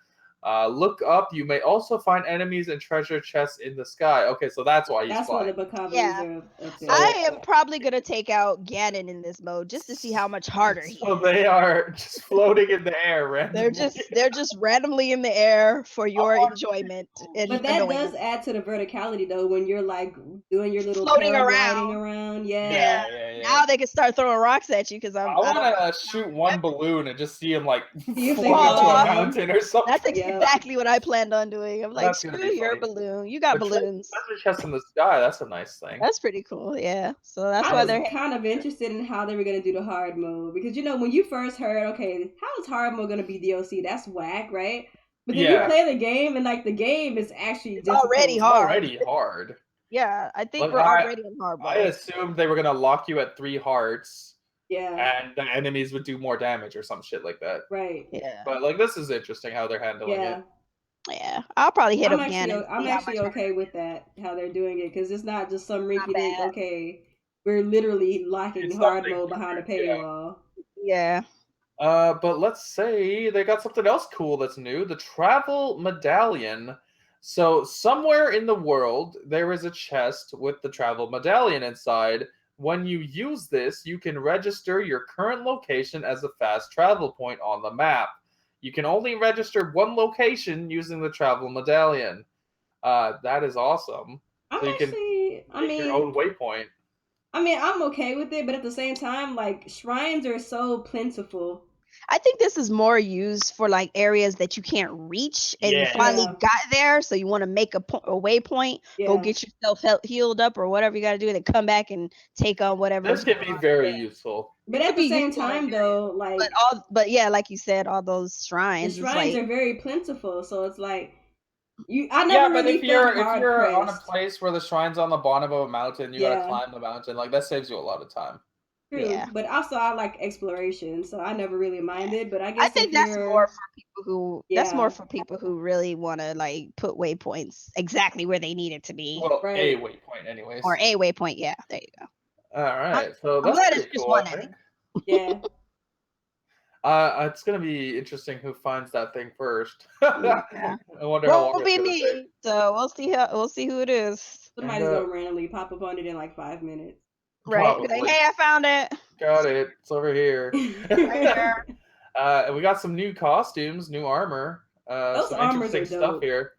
Look up. You may also find enemies and treasure chests in the sky. Okay, so that's why he's flying. That's why the bokoblins are up there. I am probably gonna take out Ganon in this mode just to see how much harder he is. So they are just floating in the air randomly. They're just randomly in the air for your enjoyment. But that does add to the verticality though when you're like doing your little floating around. Yeah. Now they can start throwing rocks at you because I want to shoot one balloon and just see him like fall into a mountain or something. That's exactly what I planned on doing. I'm like, screw your balloon. You got balloons. Treasure chest in the sky. That's a nice thing. That's pretty cool. Yeah. So that's why they're kind of interested in how they were gonna do the hard mode because when you first heard, okay, how is hard mode gonna be DLC? That's whack, right? But then you play the game and like the game is actually already hard. Already hard. Yeah, I think we're already in hard mode. I assumed they were gonna lock you at 3 hearts. Yeah. And the enemies would do more damage or some shit like that. Right. Yeah. But like this is interesting how they're handling it. Yeah, I'll probably hit up Ganon. I'm actually okay with that, how they're doing it, because it's not just some rinky-dink, okay, we're literally locking hard mode behind a paywall. Yeah. But let's say they got something else cool that's new, the travel medallion. So somewhere in the world, there is a chest with the travel medallion inside. When you use this, you can register your current location as a fast travel point on the map. You can only register one location using the travel medallion. That is awesome. So you can make your own waypoint. I mean, I'm okay with it, but at the same time, like, shrines are so plentiful. I think this is more used for like areas that you can't reach and you finally got there, so you want to make a waypoint, go get yourself healed up or whatever you got to do, and then come back and take on whatever. This can be very useful. But at the same time, though, like, but yeah, like you said, all those shrines. The shrines are very plentiful, so it's like I never really if you're on a place where the shrine's on the bottom of a mountain, you gotta climb the mountain. Like that saves you a lot of time. True. Yeah, but also I like exploration, so I never really minded. But I think that's more for people who really want to like put waypoints exactly where they need it to be. Well, a waypoint, anyways. Or a waypoint, yeah. There you go. All right, so that's pretty cool. I think. Yeah. It's gonna be interesting who finds that thing first. I wonder how long it'll be me. So we'll see who it is. Somebody's gonna randomly pop up on it in like 5 minutes. Right. Like, hey, I found it. Got it. It's over here. And we got some new costumes, new armor. Some interesting stuff here.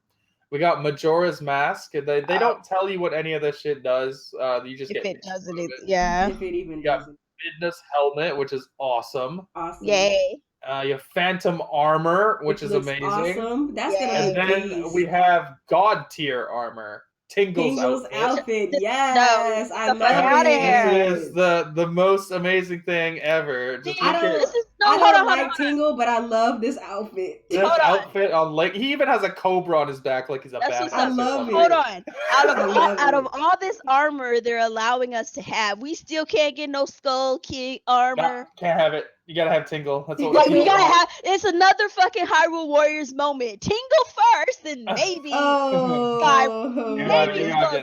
We got Majora's Mask. They don't tell you what any of this shit does. You just get it doesn't. Yeah. If it even doesn't. Midna's helmet, which is awesome. Awesome. Yay. You have Phantom armor, which is amazing. Awesome. That's gonna be. And then we have God tier armor. Tingle's outfit. Yes, I love it. This is the most amazing thing ever. I don't like Tingle, but I love this outfit. This outfit on like he even has a cobra on his back, like he's a badass. I love it. Hold on. Out of all this armor they're allowing us to have, we still can't get no Skull King armor. Can't have it. You gotta have Tingle. That's what we gotta have. It's another fucking Hyrule Warriors moment. Tingle first, then maybe maybe Skull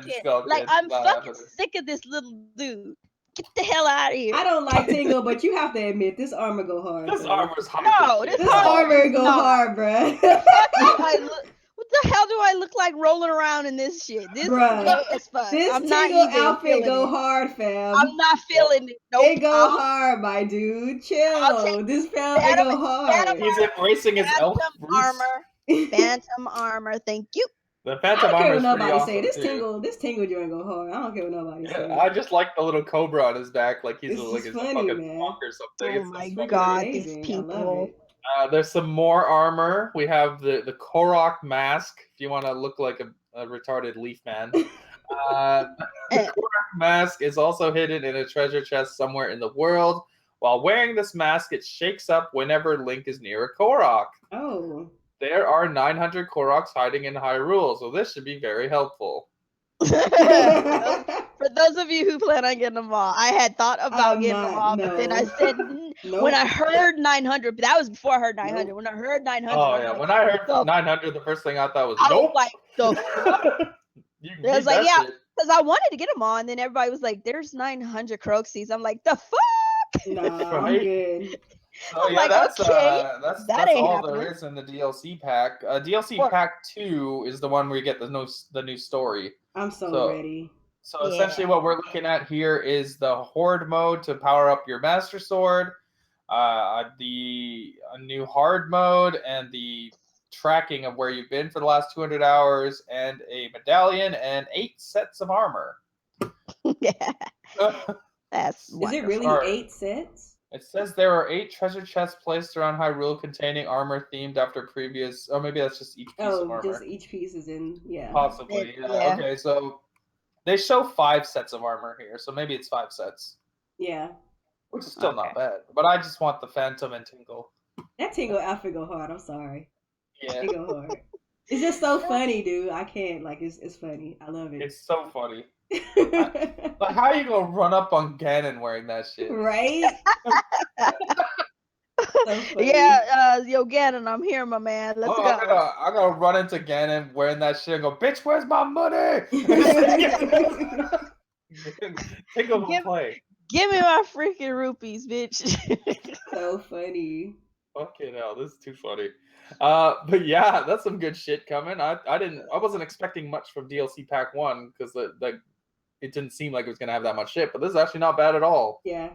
Kid. Like I'm fucking sick of this little dude. Get the hell out of here. I don't like Tingle, but you have to admit this armor go hard. This armor's hard. No, this armor go hard, bro. What the hell do I look like rolling around in this shit? This is fun. This Tingle outfit go hard, fam. I'm not feeling it. Nope. It go hard, my dude. Chill. This outfit go hard. He's embracing his elf armor. Phantom armor. Thank you. The Phantom armor is pretty awesome. Say. This Tingle joint go hard. I don't care what nobody say. I just like the little cobra on his back, like he's like a fucking monk or something. Oh my god, these people. There's some more armor. We have the Korok mask, if you want to look like a retarded leaf man. The Korok mask is also hidden in a treasure chest somewhere in the world. While wearing this mask, it shakes up whenever Link is near a Korok. Oh. There are 900 Koroks hiding in Hyrule, so this should be very helpful. For those of you who plan on getting them all, I had thought about getting them all, but then I said when I heard 900, but that was before I heard 900. Nope. When I heard 900, oh yeah, when I heard 900, the first thing I thought was nope. Like the. I was like, yeah, Because I wanted to get them all, and then everybody was like, "There's 900 Croxies." I'm like, "The fuck?" Nah, Right? I'm good. So I'm yeah, like, that's okay, that's that that's ain't all happening. there is in the DLC pack. DLC Or- pack 2 is the one where you get the new story. I'm so ready. So essentially, what we're looking at here is the Horde mode to power up your Master Sword, a new Hard mode, and the tracking of where you've been for the last 200 hours, and a medallion, and 8 sets of armor. Yeah. That's wonderful. Is it really 8 sets? It says there are 8 treasure chests placed around Hyrule containing armor themed after previous. Oh, maybe that's just each piece of armor. Just each piece is in. Yeah. Possibly. Yeah. Okay, so they show 5 sets of armor here, so maybe it's 5 sets. Yeah. Which is still not bad. But I just want the Phantom and Tingle. That Tingle outfit go hard. I'm sorry. Yeah. Tingle hard. It's just so funny, dude. I can't. Like, it's funny. I love it. It's so funny. Like, how are you gonna run up on Ganon wearing that shit? Right? So yeah, yo, Ganon, I'm here, my man. Let's go. I'm gonna run into Ganon wearing that shit and go, bitch, where's my money? Tingle will play. Give me my freaking rupees, bitch. So funny. Fucking hell, this is too funny. But yeah, that's some good shit coming. I wasn't expecting much from DLC Pack 1 because it didn't seem like it was gonna have that much shit, but this is actually not bad at all. Yeah.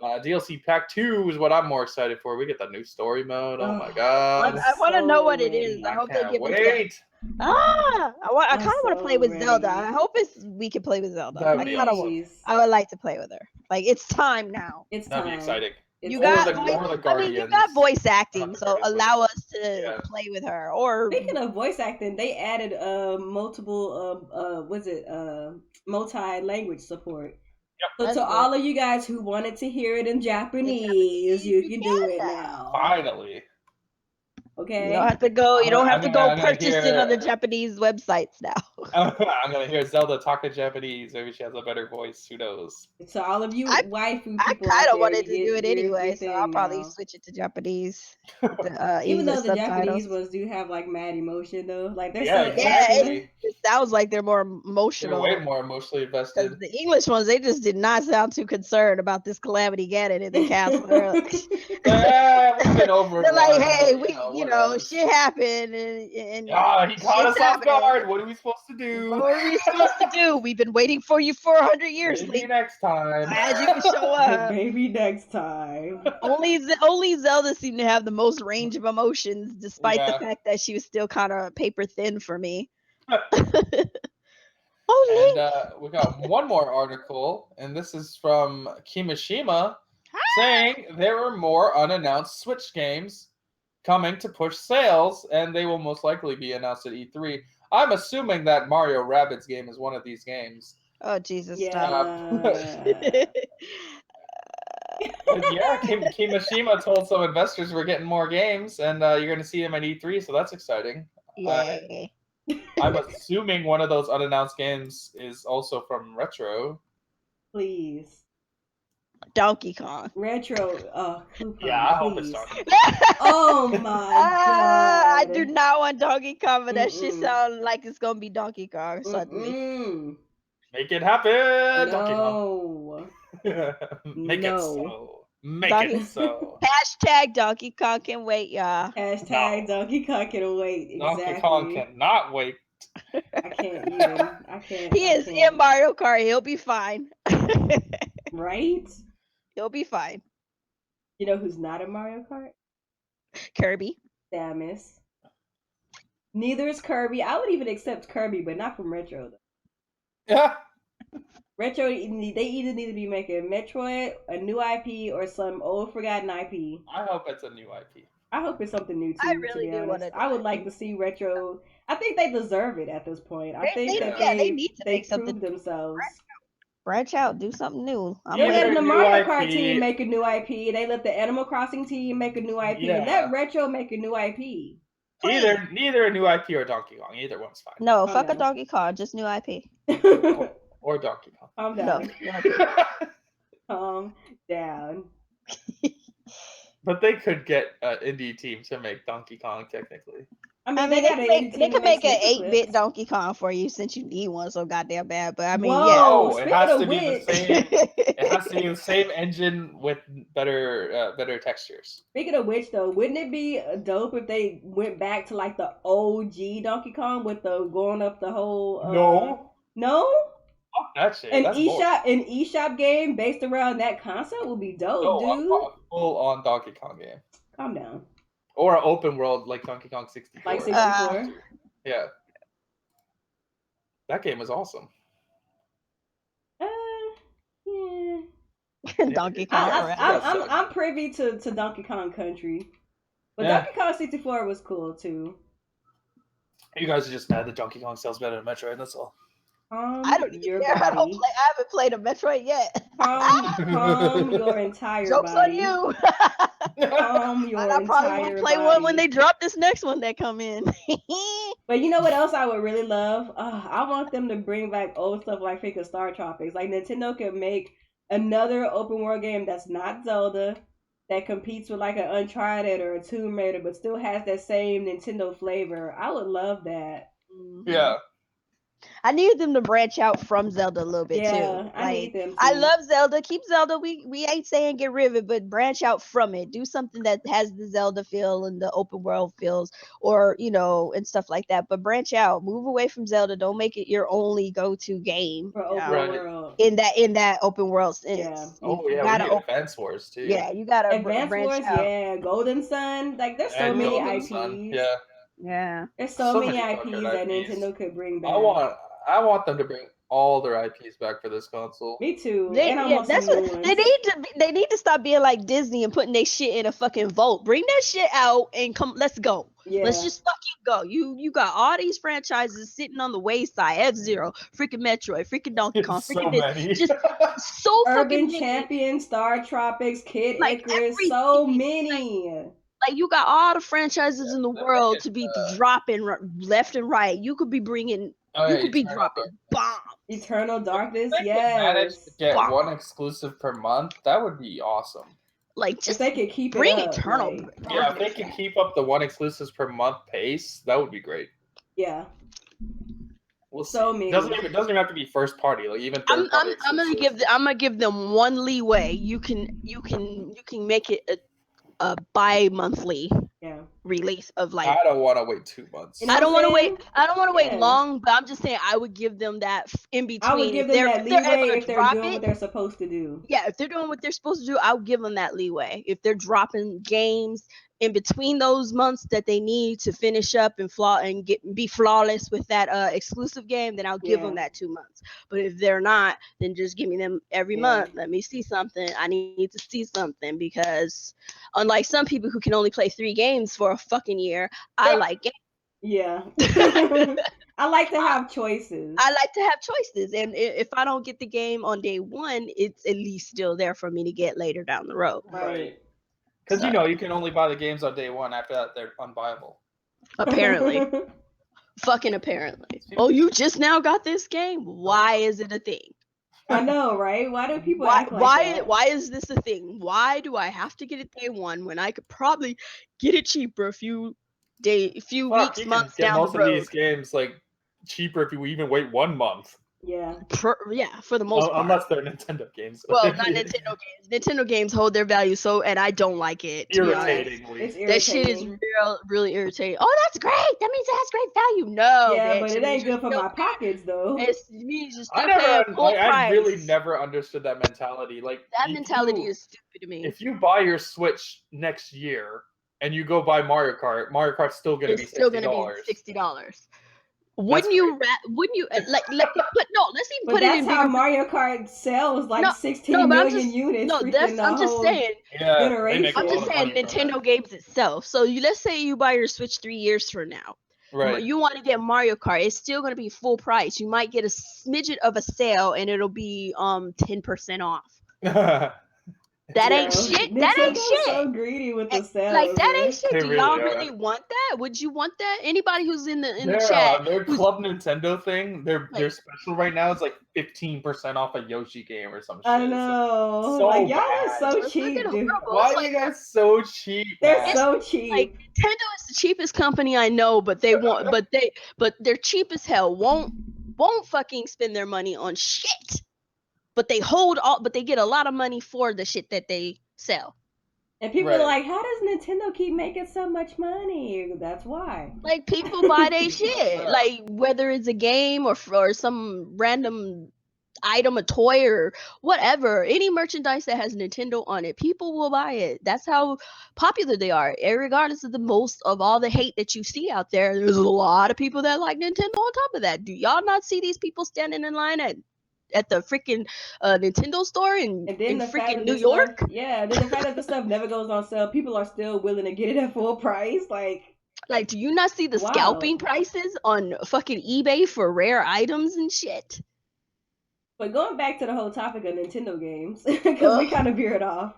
DLC Pack 2 is what I'm more excited for. We get the new story mode. Oh my god! I want to know what it is. I hope they give it. I kind of want to play with Zelda. I hope we can play with Zelda. I would like to play with her. Like, it's time now. That'd be exciting. You got voice acting, so allow us to play with her. Or speaking of voice acting, they added multiple multi-language support. Yep. So to all of you guys who wanted to hear it in Japanese, you can do it now. Finally. Okay. You don't have to go. You don't have to go purchase it on the Japanese websites now. I'm gonna hear Zelda talking Japanese. Maybe she has a better voice. Who knows? So all of you waifu people, I kind of wanted to do it anyway, so I'll probably switch it to Japanese. Even though the Japanese ones do have like mad emotion, though, like they're it sounds like they're more emotional. They're way more emotionally invested. The English ones, they just did not sound too concerned about this calamity Ganon in the castle. We've been over. They're like, hey, shit happened, and he caught us off guard. What are we supposed to do? What are we supposed to do? We've been waiting for you for 100 years. Maybe next time. Glad you can show up. Maybe next time. Only Zelda seemed to have the most range of emotions, despite the fact that she was still kind of paper thin for me. We got one more article, and this is from Kimishima, saying there are more unannounced Switch games coming to push sales, and they will most likely be announced at E3. I'm assuming that Mario Rabbids game is one of these games. Oh, Jesus. Kimishima told some investors we're getting more games, and you're going to see them at E3, so that's exciting. Yay. I'm assuming one of those unannounced games is also from Retro. Please. Donkey Kong. Retro. I hope it's Donkey Kong. Oh my god. I do not want Donkey Kong, but that shit sounds like it's going to be Donkey Kong suddenly. Make it happen, Donkey Kong. Make it so. Make it so. Hashtag Donkey Kong can wait, y'all. Hashtag Donkey Kong can wait. Exactly. Donkey Kong cannot wait. I can't even. I can't. He is in Mario Kart. He'll be fine. Right? He'll be fine. You know who's not in Mario Kart? Kirby. Samus. Neither is Kirby. I would even accept Kirby, but not from Retro, though. Yeah. Retro, they either need to be making Metroid, a new IP, or some old forgotten IP. I hope it's a new IP. I hope it's something new too. I really do want it. I would like to see Retro. I think they deserve it at this point. I think they need to make something themselves. Branch out, do something new. They let the Mario Kart team make a new IP. They let the Animal Crossing team make a new IP. Yeah. Let Retro make a new IP. Neither a new IP or Donkey Kong. Either one's fine. No, fuck a Donkey Kong, just new IP. Or Donkey Kong. Calm down. Calm down. But they could get an indie team to make Donkey Kong, technically. I mean, they can make an 8-bit clips. Donkey Kong for you since you need one so goddamn bad. But I mean, Whoa, it has to which, be the same. It has to be the same engine with better textures. Speaking of which, though, wouldn't it be dope if they went back to like the OG Donkey Kong with the going up the whole? No. Fuck that shit. An eShop game based around that concept would be dope, dude. A full-on Donkey Kong game. Calm down. Or an open world like Donkey Kong 64. Like 64? Yeah. That game was awesome. Yeah. Donkey Kong. I'm privy to Donkey Kong Country. But Donkey Kong 64 was cool, too. You guys are just mad that Donkey Kong sells better than Metroid, that's all. I don't even care. I haven't played a Metroid yet. Calm your entire Joke's body. on you. Calm your I probably won't play one when they drop this next one that come in. But you know what else I would really love? I want them to bring back old stuff like freaking Star Tropics. Like Nintendo could make another open world game that's not Zelda, that competes with like an Uncharted or a Tomb Raider, but still has that same Nintendo flavor. I would love that. Yeah. I need them to branch out from Zelda a little bit too. Yeah, I need them to. I love Zelda. Keep Zelda. We ain't saying get rid of it, but branch out from it. Do something that has the Zelda feel and the open world feels, or and stuff like that. But branch out. Move away from Zelda. Don't make it your only go-to game for open world. In that open world sense. Yeah. We need Advance Wars too. Yeah, you gotta Advance Wars. Out. Yeah, Golden Sun. Like there's so many IPs. Sun. Yeah. There's so many IPs that Nintendo could bring back. I want them to bring all their IPs back for this console. Me too. They need to stop being like Disney and putting their shit in a fucking vault. Bring that shit out and come. Let's go. Yeah. Let's just fucking go. You got all these franchises sitting on the wayside. F-Zero, freaking Metroid, freaking Donkey Kong, freaking many. Just so Urban fucking Champion, Star Tropics, Kid Icarus, so many. Like you got all the franchises in the world to be dropping left and right. You could be bringing. You could be dropping bombs. Eternal Darkness, manage to get one exclusive per month, that would be awesome. Like just if they could keep bring it up, Eternal. If they can keep up the one exclusives per month pace, that would be great. Yeah. We'll see. So many. Doesn't even have to be first party. Like even third party. I'm gonna give them one leeway. You can make it a bi-monthly release of like. I don't want to wait 2 months. I don't want to wait long, but I'm just saying I would give them that in between. I would give them that leeway if they're doing what they're supposed to do. Yeah, if they're doing what they're supposed to do, I'll give them that leeway. If they're dropping games in between those months that they need to finish up and be flawless with that exclusive game, then I'll give them that 2 months. But if they're not, then just give me them every month. Let me see something. I need to see something because unlike some people who can only play 3 games for a fucking year, I like games. Yeah. I like to have choices. And if I don't get the game on day 1, it's at least still there for me to get later down the road. Right. Because you can only buy the games on day 1. After that, they're unbuyable. Apparently. Fucking apparently. Oh, you just now got this game? Why is it a thing? I know, right? Why do people act like that? Why is this a thing? Why do I have to get it day 1 when I could probably get it cheaper a few weeks, months down the road? Most of these games like cheaper if you even wait 1 month. Yeah. For the most part. Unless they're Nintendo games. Well, not Nintendo games. Nintendo games hold their value and I don't like it. Irritatingly. It's irritating. That shit is really irritating. Oh, that's great. That means it has great value. No. Yeah, bitch. but it ain't good for my pockets though. It means just I really never understood that mentality. Like that mentality is stupid to me. If you buy your Switch next year and you go buy Mario Kart's still gonna be $60. Wouldn't you let's even put it in how Mario Kart sells like 16 million units. No, I'm just saying. Generation. I'm just saying Nintendo games itself. So let's say you buy your Switch 3 years from now. Right. You want to get Mario Kart, it's still going to be full price. You might get a smidget of a sale and it'll be 10% off. That ain't shit. That ain't shit. So greedy with the sales. Like that ain't shit. Do y'all really want that? Would you want that? Anybody who's in the chat, their Club Nintendo thing, their special right now is like 15% off a Yoshi game or some shit. I know. So like y'all bad. are so cheap, dude. Why are you guys so cheap? They're so cheap. Like Nintendo is the cheapest company I know, but they're cheap as hell. Won't fucking spend their money on shit. But they get a lot of money for the shit that they sell. And people are like, how does Nintendo keep making so much money? That's why. Like, people buy their shit. Like, whether it's a game or some random item, a toy or whatever, any merchandise that has Nintendo on it, people will buy it. That's how popular they are. Regardless of all the hate that you see out there, there's a lot of people that like Nintendo on top of that. Do y'all not see these people standing in line at the freaking Nintendo store in freaking New York? Then the fact that the stuff never goes on sale, people are still willing to get it at full price. Like, do you not see the scalping prices on fucking eBay for rare items and shit? But going back to the whole topic of Nintendo games, because we kind of veered off.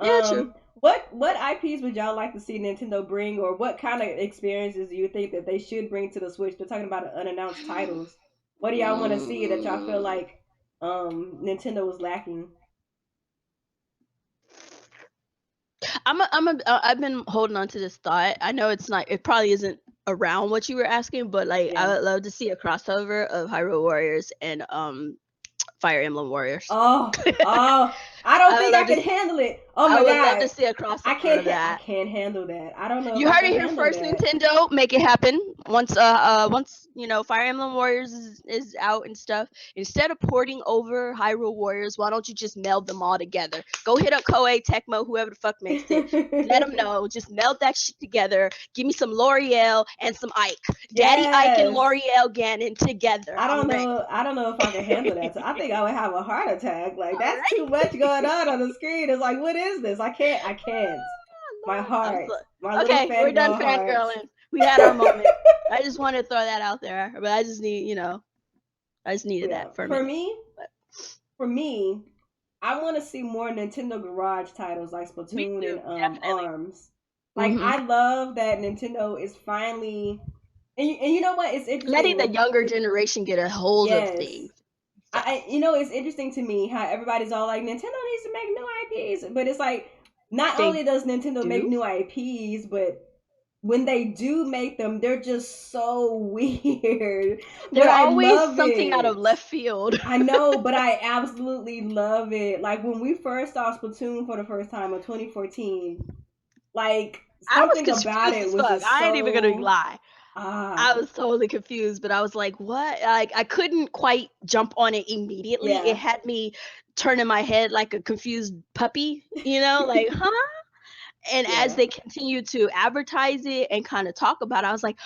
Yeah, true. What IPs would y'all like to see Nintendo bring, or what kind of experiences do you think that they should bring to the Switch? They're talking about unannounced titles. What do y'all want to see that y'all feel like Nintendo was lacking? I've been holding on to this thought. I know it probably isn't around what you were asking, but I would love to see a crossover of Hyrule Warriors and Fire Emblem Warriors. I don't think I can handle it. Oh my god! I would love to see a crossover of that. I can't handle that. I don't know. You heard it here first, Nintendo. Make it happen. Once Fire Emblem Warriors is out and stuff. Instead of porting over Hyrule Warriors, why don't you just meld them all together? Go hit up Koei, Tecmo, whoever the fuck makes it. Let them know. Just meld that shit together. Give me some L'Oreal and some Ike. Daddy Ike and L'Oreal Ganon together. I don't know if I can handle that. So I think I would have a heart attack. Like, that's too much going on the screen. It's like, what is this? I can't. My heart. Okay, we're done fangirling. We had our moment. I just wanted to throw that out there, but I just need, I just needed that for me. For me, I want to see more Nintendo Garage titles like Splatoon and ARMS. Like, I love that Nintendo is finally, and you know what? It's interesting. Letting the younger generation get a hold of things. It's interesting to me how everybody's all like, Nintendo needs to make new IPs, but it's like, not only does Nintendo make new IPs, but when they do make them, they're just so weird. They're always something out of left field. I know, but I absolutely love it. Like, when we first saw Splatoon for the first time in 2014, like, something about it was just I ain't even gonna lie. I was totally confused, but I was like, what? Like, I couldn't quite jump on it immediately. Yeah. It had me turning my head like a confused puppy, like, huh? And as they continued to advertise it and kind of talk about it, I was like,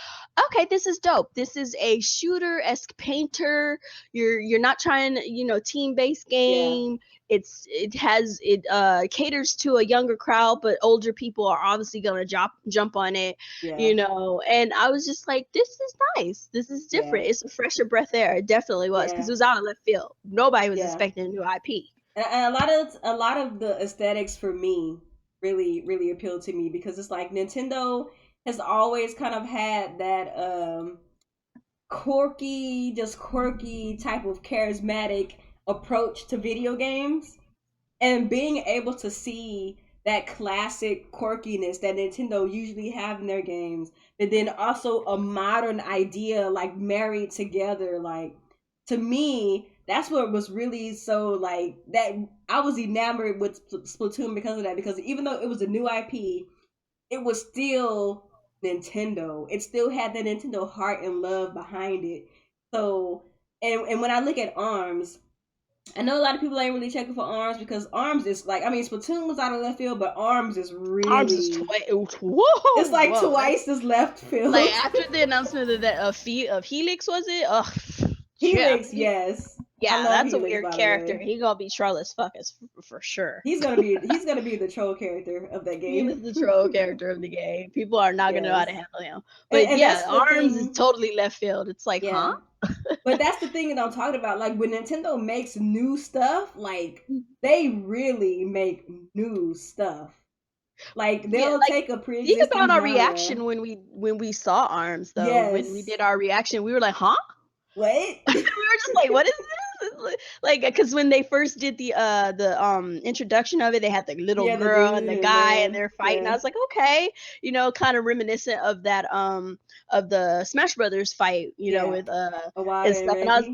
okay, this is dope. This is a shooter-esque painter. You're not trying, team-based game. Yeah. It caters to a younger crowd, but older people are obviously gonna jump on it, And I was just like, this is nice. This is different. Yeah. It's a fresher breath air. It definitely was, because it was out of left field. Nobody was expecting a new IP. And a lot of the aesthetics for me really, really appealed to me, because it's like Nintendo has always kind of had that quirky type of charismatic approach to video games, and being able to see that classic quirkiness that Nintendo usually have in their games, but then also a modern idea like married together, like, to me, that's what was really so, like, that I was enamored with Splatoon because of that, because even though it was a new IP, it was still Nintendo. It still had the Nintendo heart and love behind it. So, and when I look at ARMS, I know a lot of people ain't really checking for ARMS, because ARMS is like, I mean, Splatoon was out of left field, but ARMS is really... ARMS is it's like twice as left field. Like, after the announcement of Helix, was it? Helix, yes. Yeah, that's a weird character. He's gonna be troll as fuck for sure. He's gonna be the troll character of that game. He is the troll character of the game. People are not gonna know how to handle him. But yeah, Arms is totally left field. It's like, huh? But that's the thing that I'm talking about. Like when Nintendo makes new stuff, like they really make new stuff. Like they'll take a pre-existing think about our reaction when we saw Arms though. Yes. When we did our reaction, we were like, huh? What? We were just like, what is this? Like, because when they first did the introduction of it, they had the little girl and the guy and they're fighting. I was like, okay, you know, kind of reminiscent of that of the Smash Brothers fight, you know, with and stuff. And I was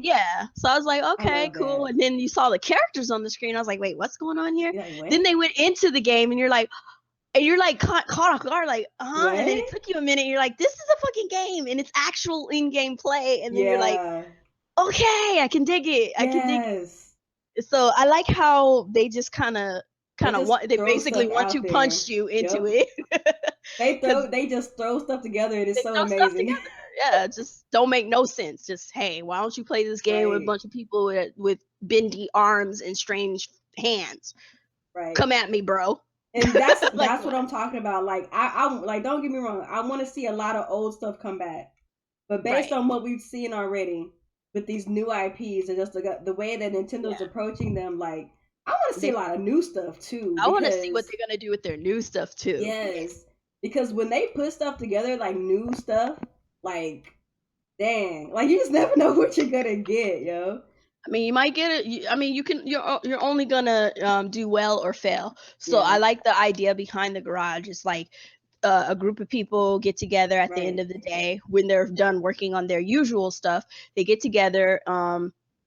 so I was like, okay, cool. And then you saw the characters on the screen. I was like, wait, what's going on here? Like, then they went into the game and you're like caught off guard, like, and then it took you a minute. And you're like, this is a fucking game, and it's actual in-game play. And then you're like, okay, I can dig it. I can dig it. So I like how they just kind of they basically punched you into it. They just throw stuff together. It is so amazing. Yeah, just don't make no sense. Just, hey, why don't you play this game with a bunch of people with bendy arms and strange hands? Right. Come at me, bro. And that's that's what I'm talking about. Like I like, don't get me wrong, I want to see a lot of old stuff come back, but based on what we've seen already with these new IPs and just the way that Nintendo's approaching them, like I want to see a lot of new stuff too. I want to see what they're gonna do with their new stuff too. Yes, because when they put stuff together, like new stuff, like dang, like you just never know what you're gonna get, yo. I mean, you might get it. I mean, you're only gonna do well or fail. So I like the idea behind the garage. It's like a group of people get together at the end of the day when they're done working on their usual stuff. They get together,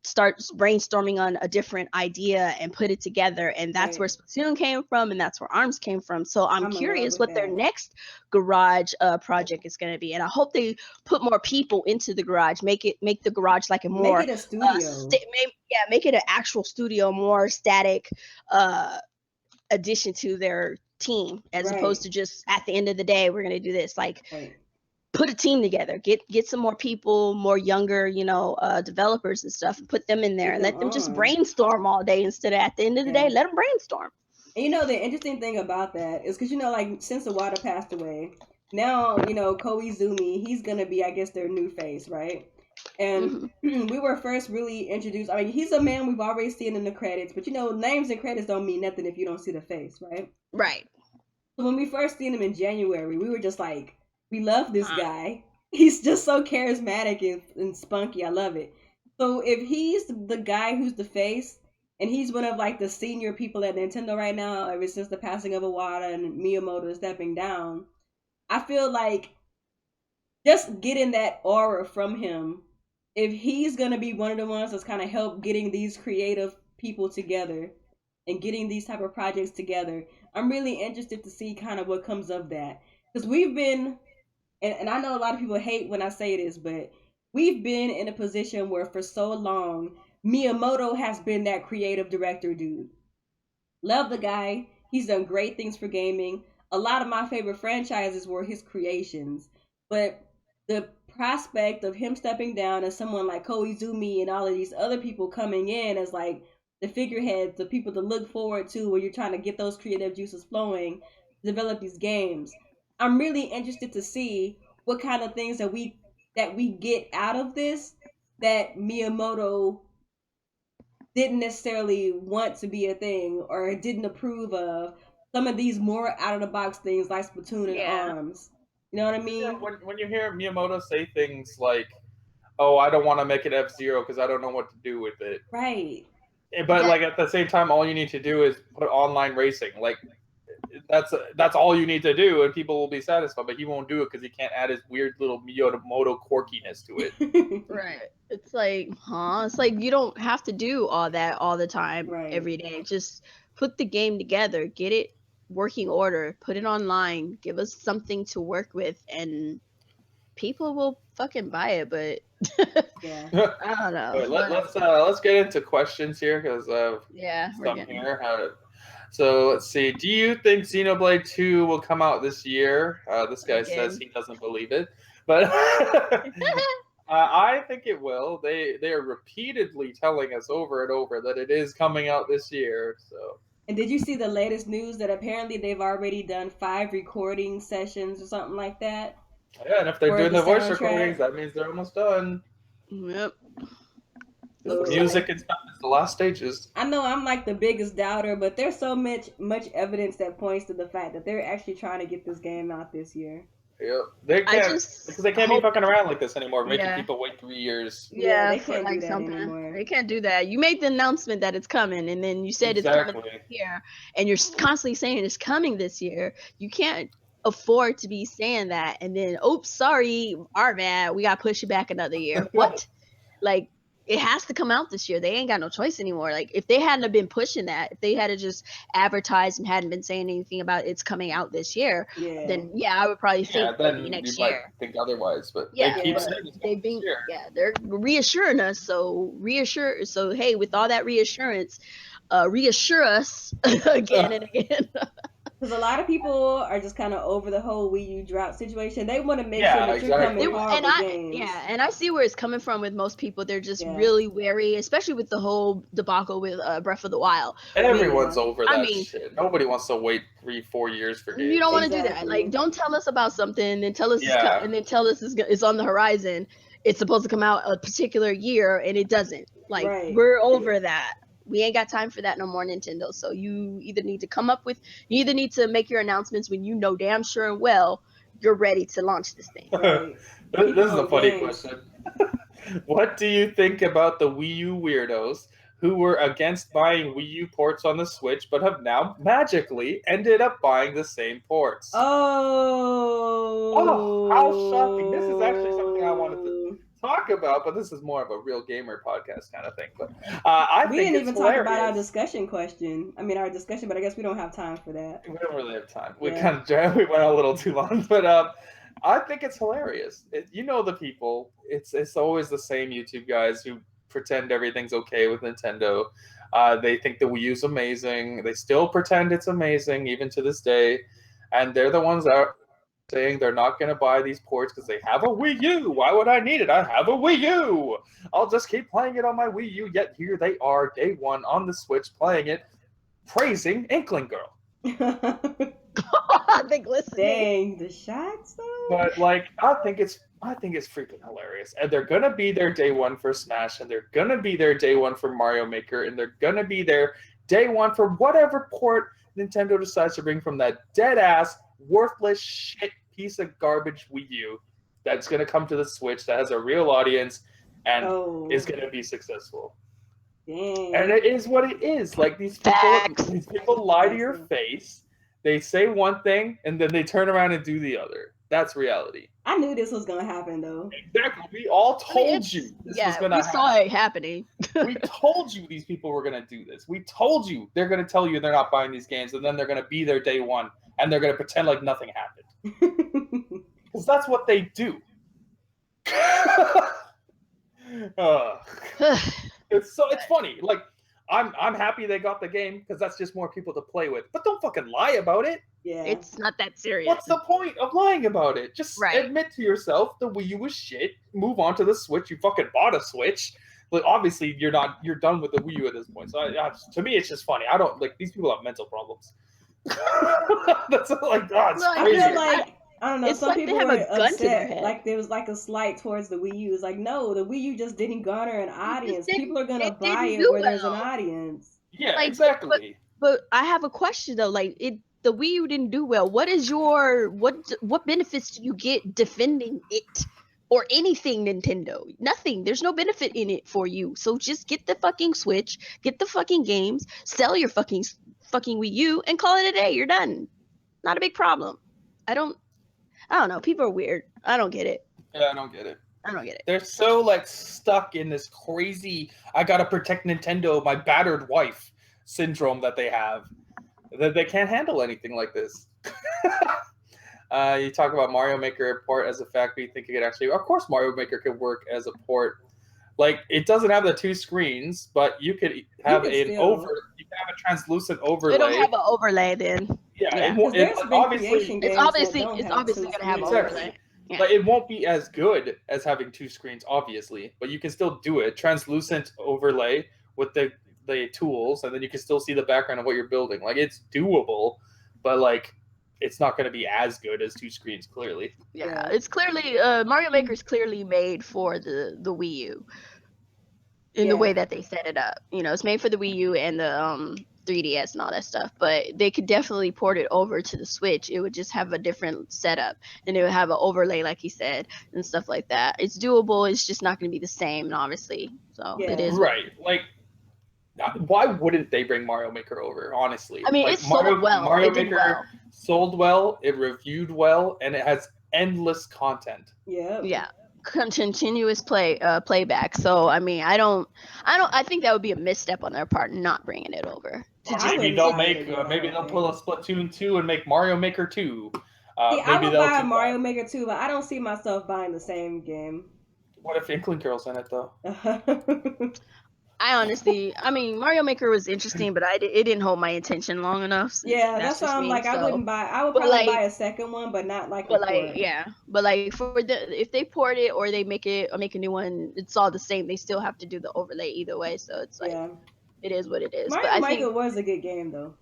start brainstorming on a different idea and put it together, and that's where Splatoon came from, and that's where Arms came from. So I'm curious what their next garage project is going to be, and I hope they put more people into the garage, make the garage like a more make it a studio. Make it an actual studio, more static addition to their team, as opposed to just at the end of the day we're going to do this. Like put a team together, get some more people, more younger, you know, developers and stuff, and put them in there and let them just brainstorm all day instead of at the end of the day, let them brainstorm. And you know, the interesting thing about that is because, you know, like since Iwata passed away, now, you know, Koizumi, he's going to be, I guess, their new face, right? And we were first really introduced. I mean, he's a man we've already seen in the credits, but you know, names and credits don't mean nothing if you don't see the face, right? Right. So when we first seen him in January, we were just like, we love this guy. He's just so charismatic and spunky. I love it. So if he's the guy who's the face, and he's one of like the senior people at Nintendo right now, ever since the passing of Iwata and Miyamoto stepping down, I feel like just getting that aura from him, if he's going to be one of the ones that's kind of help getting these creative people together and getting these type of projects together, I'm really interested to see kind of what comes of that. Because we've been... And I know a lot of people hate when I say this, but we've been in a position where for so long, Miyamoto has been that creative director dude. Love the guy. He's done great things for gaming. A lot of my favorite franchises were his creations. But the prospect of him stepping down as someone like Koizumi and all of these other people coming in as like the figureheads, the people to look forward to when you're trying to get those creative juices flowing, develop these games. I'm really interested to see what kind of things that we get out of this that Miyamoto didn't necessarily want to be a thing or didn't approve of. Some of these more out of the box things like Splatoon and Arms. You know what I mean? Yeah, when you hear Miyamoto say things like, "Oh, I don't want to make it F-Zero because I don't know what to do with it." Right. But like at the same time, all you need to do is put online racing. Like that's all you need to do, and people will be satisfied. But he won't do it because he can't add his weird little Miyamoto quirkiness to it. Right. It's like, It's like you don't have to do all that all the time, every day. Just put the game together, get it working order, put it online, give us something to work with, and people will fucking buy it. But I don't know. Let's get into questions here because some here. So let's see. Do you think Xenoblade 2 will come out this year? This guy says he doesn't believe it, but I think it will. They are repeatedly telling us over and over that it is coming out this year. So. And did you see the latest news that apparently they've already done 5 recording sessions or something like that? Yeah, and if they're doing the voice recordings, that means they're almost done. Yep. The music and stuff is the last stages. I know I'm like the biggest doubter, but there's so much evidence that points to the fact that they're actually trying to get this game out this year. Yep. They can't because they can't be fucking around like this anymore, making people wait 3 years. Yeah, they can't do that anymore. They can't do that. You made the announcement that it's coming, and then you said it's coming this year, and you're constantly saying it's coming this year. You can't afford to be saying that, and then, oops, sorry, our bad, we got to push it back another year. What? Like, it has to come out this year. They ain't got no choice anymore. Like, if they hadn't have been pushing that, if they had to just advertised and hadn't been saying anything about it's coming out this year, then I would probably think then next you year. Might think otherwise, but they keep saying it's coming this year. They're reassuring us. So hey, with all that reassurance, reassure us again and again. Because a lot of people are just kind of over the whole Wii U drought situation. They want to make sure that you're coming hard with games. Yeah, and I see where it's coming from with most people. They're just really wary, especially with the whole debacle with Breath of the Wild. Everyone's over that shit. Nobody wants to wait 3-4 years for games. You don't want to do that. Like, don't tell us about something and then tell us it's on the horizon. It's supposed to come out a particular year and it doesn't. Like, we're over that. We ain't got time for that no more, Nintendo. So you either need to make your announcements when you know damn sure and well you're ready to launch this thing. This is a funny question. What do you think about the Wii U weirdos who were against buying Wii U ports on the Switch but have now magically ended up buying the same ports? Oh, how shocking. This is actually something I wanted to talk about, but this is more of a real gamer podcast kind of thing. But we didn't even talk about our discussion question. I mean, our discussion, but I guess we don't have time for that. We don't really have time. We we went a little too long, but I think it's hilarious. You know the people. It's always the same YouTube guys who pretend everything's okay with Nintendo. They think the Wii U's amazing. They still pretend it's amazing even to this day, and they're the ones that saying they're not going to buy these ports because they have a Wii U. Why would I need it? I have a Wii U. I'll just keep playing it on my Wii U. Yet here they are, day one on the Switch, playing it, praising Inkling Girl. I think listening. Dang, the shots though. But like, I think it's freaking hilarious. And they're gonna be there day one for Smash, and they're gonna be there day one for Mario Maker, and they're gonna be there day one for whatever port Nintendo decides to bring from that dead ass, worthless shit piece of garbage Wii U that's going to come to the Switch that has a real audience and is going to be successful. Dang. And it is what it is. Like, these people lie to your face. They say one thing and then they turn around and do the other. That's reality. I knew this was going to happen though. Exactly. We all told you this was going to happen. We saw it happening. We told you these people were going to do this. We told you they're going to tell you they're not buying these games, and then they're going to be there day one and they're going to pretend like nothing happened. Because that's what they do. It's funny. Like, I'm happy they got the game because that's just more people to play with. But don't fucking lie about it. Yeah, it's not that serious. What's the point of lying about it? Just admit to yourself the Wii U was shit. Move on to the Switch. You fucking bought a Switch. Like, obviously you're done with the Wii U at this point. So to me, it's just funny. I don't like these people have mental problems. That's like, it's crazy. I feel like, I don't know. It's some like people they have were a gun upset. to their head. Like there was like a slight towards the Wii U. It's like, no, the Wii U just didn't garner an audience. People are gonna buy it where there's an audience. Yeah, like, exactly. But I have a question though. Like, the Wii U didn't do well. What is what benefits do you get defending it or anything Nintendo? Nothing. There's no benefit in it for you. So just get the fucking Switch, get the fucking games, sell your fucking Wii U, and call it a day. You're done. Not a big problem. I don't know. People are weird. I don't get it. Yeah, I don't get it. They're so like stuck in this crazy I gotta protect Nintendo, my battered wife syndrome that they have, that they can't handle anything like this. You talk about Mario Maker port as a fact, but you think it could actually, of course Mario Maker could work as a port. Like, it doesn't have the two screens, but you could have you can have a translucent overlay. They don't have an overlay then. Yeah. It's obviously gonna have an overlay. Yeah. But it won't be as good as having 2 screens, obviously. But you can still do it. Translucent overlay with the tools, and then you can still see the background of what you're building. Like, it's doable, but like, it's not going to be as good as 2 screens, clearly. Yeah, it's clearly Mario Maker is clearly made for the Wii U in the way that they set it up. You know, it's made for the Wii U and the 3DS and all that stuff, but they could definitely port it over to the Switch. It would just have a different setup, and it would have an overlay, like he said, and stuff like that. It's doable. It's just not going to be the same, obviously. So it is right. Like, why wouldn't they bring Mario Maker over? Honestly, I mean, like, it sold well. Mario it did Maker well. sold well. It reviewed well, and it has endless content. Yeah. Continuous playback. So I mean, I think that would be a misstep on their part not bringing it over. Maybe they'll pull a Splatoon 2 and make Mario Maker 2. I would buy Mario Maker 2, but I don't see myself buying the same game. What if Inkling Girl's in it though? I mean, Mario Maker was interesting, but it didn't hold my attention long enough. Yeah, that's why I'm like, I wouldn't buy. I would probably buy a second one, but not like. But like, yeah, but like if they port it or they make a new one, it's all the same. They still have to do the overlay either way, so it's like, it is what it is. Mario Maker was a good game though.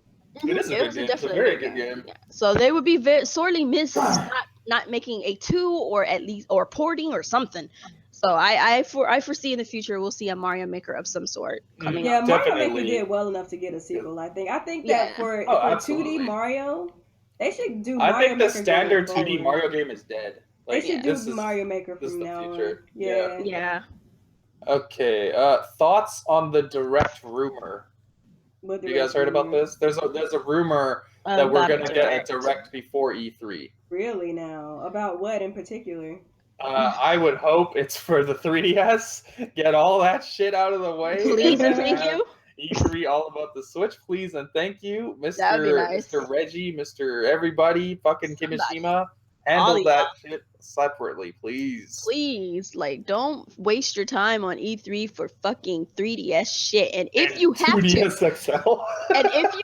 It is a good game. It's a very good game. Yeah. So they would be sorely missed not making a 2 or at least porting or something. So I foresee in the future we'll see a Mario Maker of some sort coming up. Mario Maker did well enough to get a sequel. I think that for 2D Mario, they should do. I think the standard 2D Mario game is dead. Like, they should do Mario Maker from now on. Yeah. Okay. Thoughts on the Direct rumor? You guys heard about this? There's a rumor that we're gonna get a Direct before E3. Really now? About what in particular? I would hope it's for the 3DS. Get all that shit out of the way. Please and thank you. E3 all about the Switch, please and thank you, Mr. Reggie, Mr. Everybody, fucking Kimishima. Handle that shit separately, please. Please, like, don't waste your time on E3 for fucking 3DS shit. And if you have 2DS to, XL. and if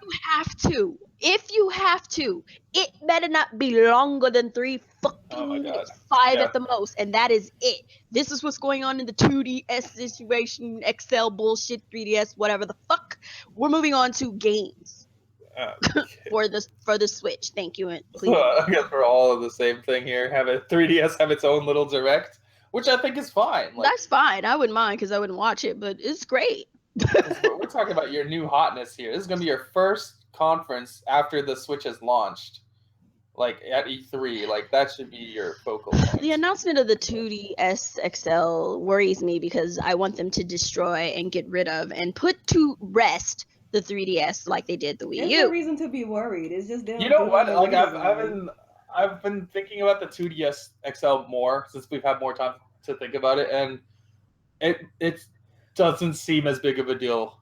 you have to, it better not be longer than 3 fucking minutes, 5 at the most, and that is it. This is what's going on in the 2DS situation, XL bullshit, 3DS, whatever the fuck. We're moving on to games. For the Switch, thank you. Please. I guess we're all of the same thing here. Have a 3DS have its own little Direct, which I think is fine. Like, that's fine. I wouldn't mind because I wouldn't watch it, but it's great. We're talking about your new hotness here. This is gonna be your first conference after the Switch has launched, like at E3. Like, that should be your focal point. The announcement of the 2DS XL worries me because I want them to destroy and get rid of and put to rest the 3DS like they did the Wii U. There's no reason to be worried. It's just you know what? Like, I've been thinking about the 2DS XL more since we've had more time to think about it, and it doesn't seem as big of a deal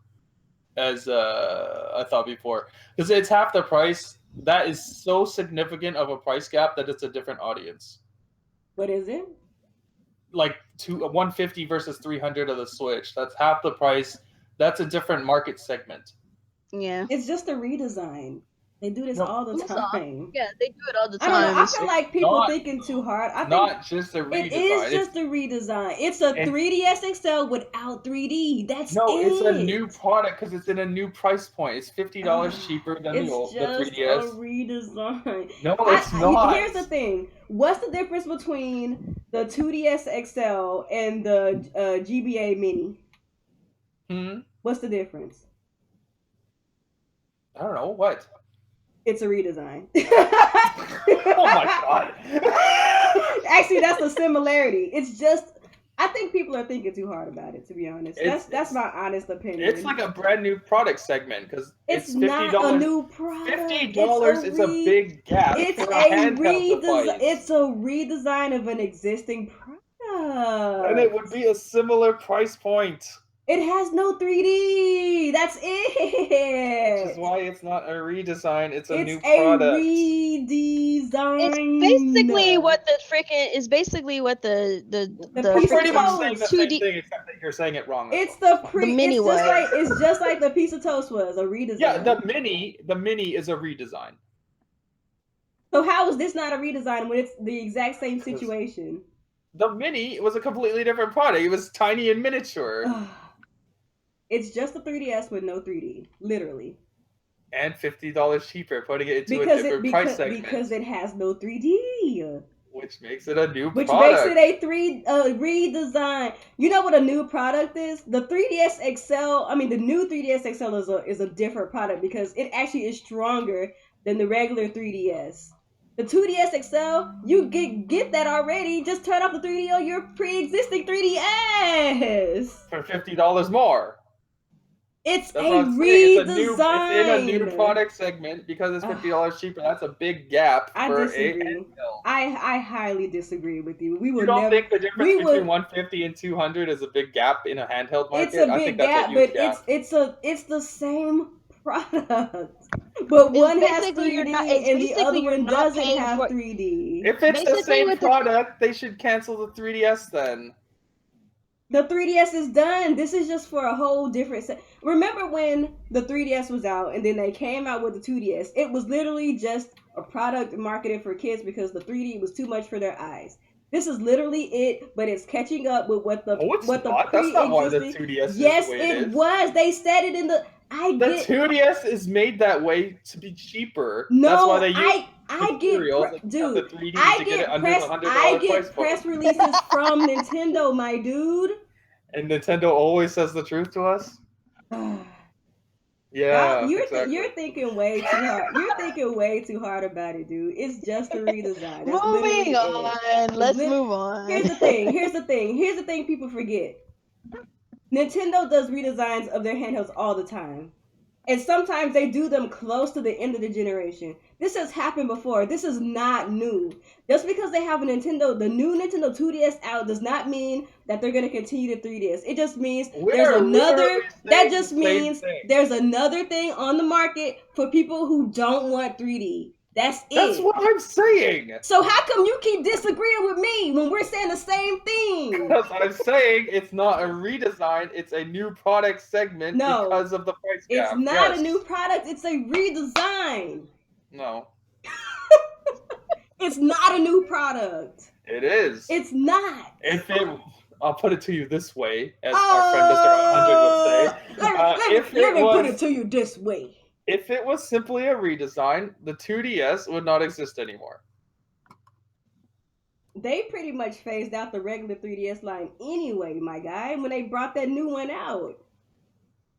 as I thought before, because it's half the price. That is so significant of a price gap that it's a different audience. What is it? Like 150 versus 300 of the Switch. That's half the price. That's a different market segment. Yeah. It's just a redesign. They do this all the time. Yeah, they do it all the time. I don't know. I feel like people thinking too hard. I think not just a redesign. It is just a redesign. It's a 3DS XL without 3D. That's no, it's a new product because it's in a new price point. It's $50 cheaper than the 3DS. It's just a redesign. No, it's not. Here's the thing. What's the difference between the 2DS XL and the GBA Mini? What's the difference? I don't know. What? It's a redesign. Oh my god. Actually, that's the similarity. It's just, I think people are thinking too hard about it, to be honest. That's my honest opinion. It's like a brand new product segment because it's $50. Not a new product. $50 is a big gap. It's for a handheld device. It's a redesign of an existing product. And it would be a similar price point. It has no 3D. That's it. Which is why it's not a redesign. It's a new product. It's a redesign. It's basically what the pretty much saying the same thing, except that you're saying it wrong. It's the mini was. It's just like the piece of toast was a redesign. Yeah, the mini is a redesign. So how is this not a redesign when it's the exact same situation? The Mini was a completely different product. It was tiny and miniature. It's just a 3DS with no 3D, literally. And $50 cheaper, putting it into a different price segment. Because it has no 3D. Which makes it a new product. Which makes it a redesign. You know what a new product is? The 3DS XL, the new 3DS XL is a different product because it actually is stronger than the regular 3DS. The 2DS XL, you get that already. Just turn off the 3D on your pre-existing 3DS. For $50 more. It's a redesign. It's in a new product segment because it's $50 cheaper. That's a big gap. I disagree. I highly disagree with you. You don't think the difference between 150 and 200 is a big gap in a handheld market? It's a big gap, but it's the same product. But one has 3D and the other one doesn't have 3D. If it's the same product, they should cancel the 3DS then. The 3DS is done. This is just for a whole different set. Remember when the 3DS was out and then they came out with the 2DS? It was literally just a product marketed for kids because the 3D was too much for their eyes. This is literally it, but it's catching up with what the That's not why the 2DS Yes, is the way it was. They said it in the. The 2DS is made that way to be cheaper. No, that's why they use I get press releases from Nintendo, my dude. And Nintendo always says the truth to us. Yeah, you're thinking way too hard. You're thinking way too hard about it, dude. It's just a redesign. Moving on. Let's move on. Here's the thing people forget. Nintendo does redesigns of their handhelds all the time. And sometimes they do them close to the end of the generation. This has happened before. This is not new. Just because they have the new Nintendo 2DS out does not mean that they're going to continue the 3DS. It just means there's another thing on the market for people who don't want 3D. That's what I'm saying. So how come you keep disagreeing with me when we're saying the same thing? Because I'm saying it's not a redesign, it's a new product segment because of the price gap. It's not a new product, it's a redesign. No. It's not a new product. It is. It's not. I'll put it to you this way, as our friend Mr. 100 would say. Let me put it to you this way. If it was simply a redesign, the 2DS would not exist anymore. They pretty much phased out the regular 3DS line anyway, my guy, when they brought that new one out.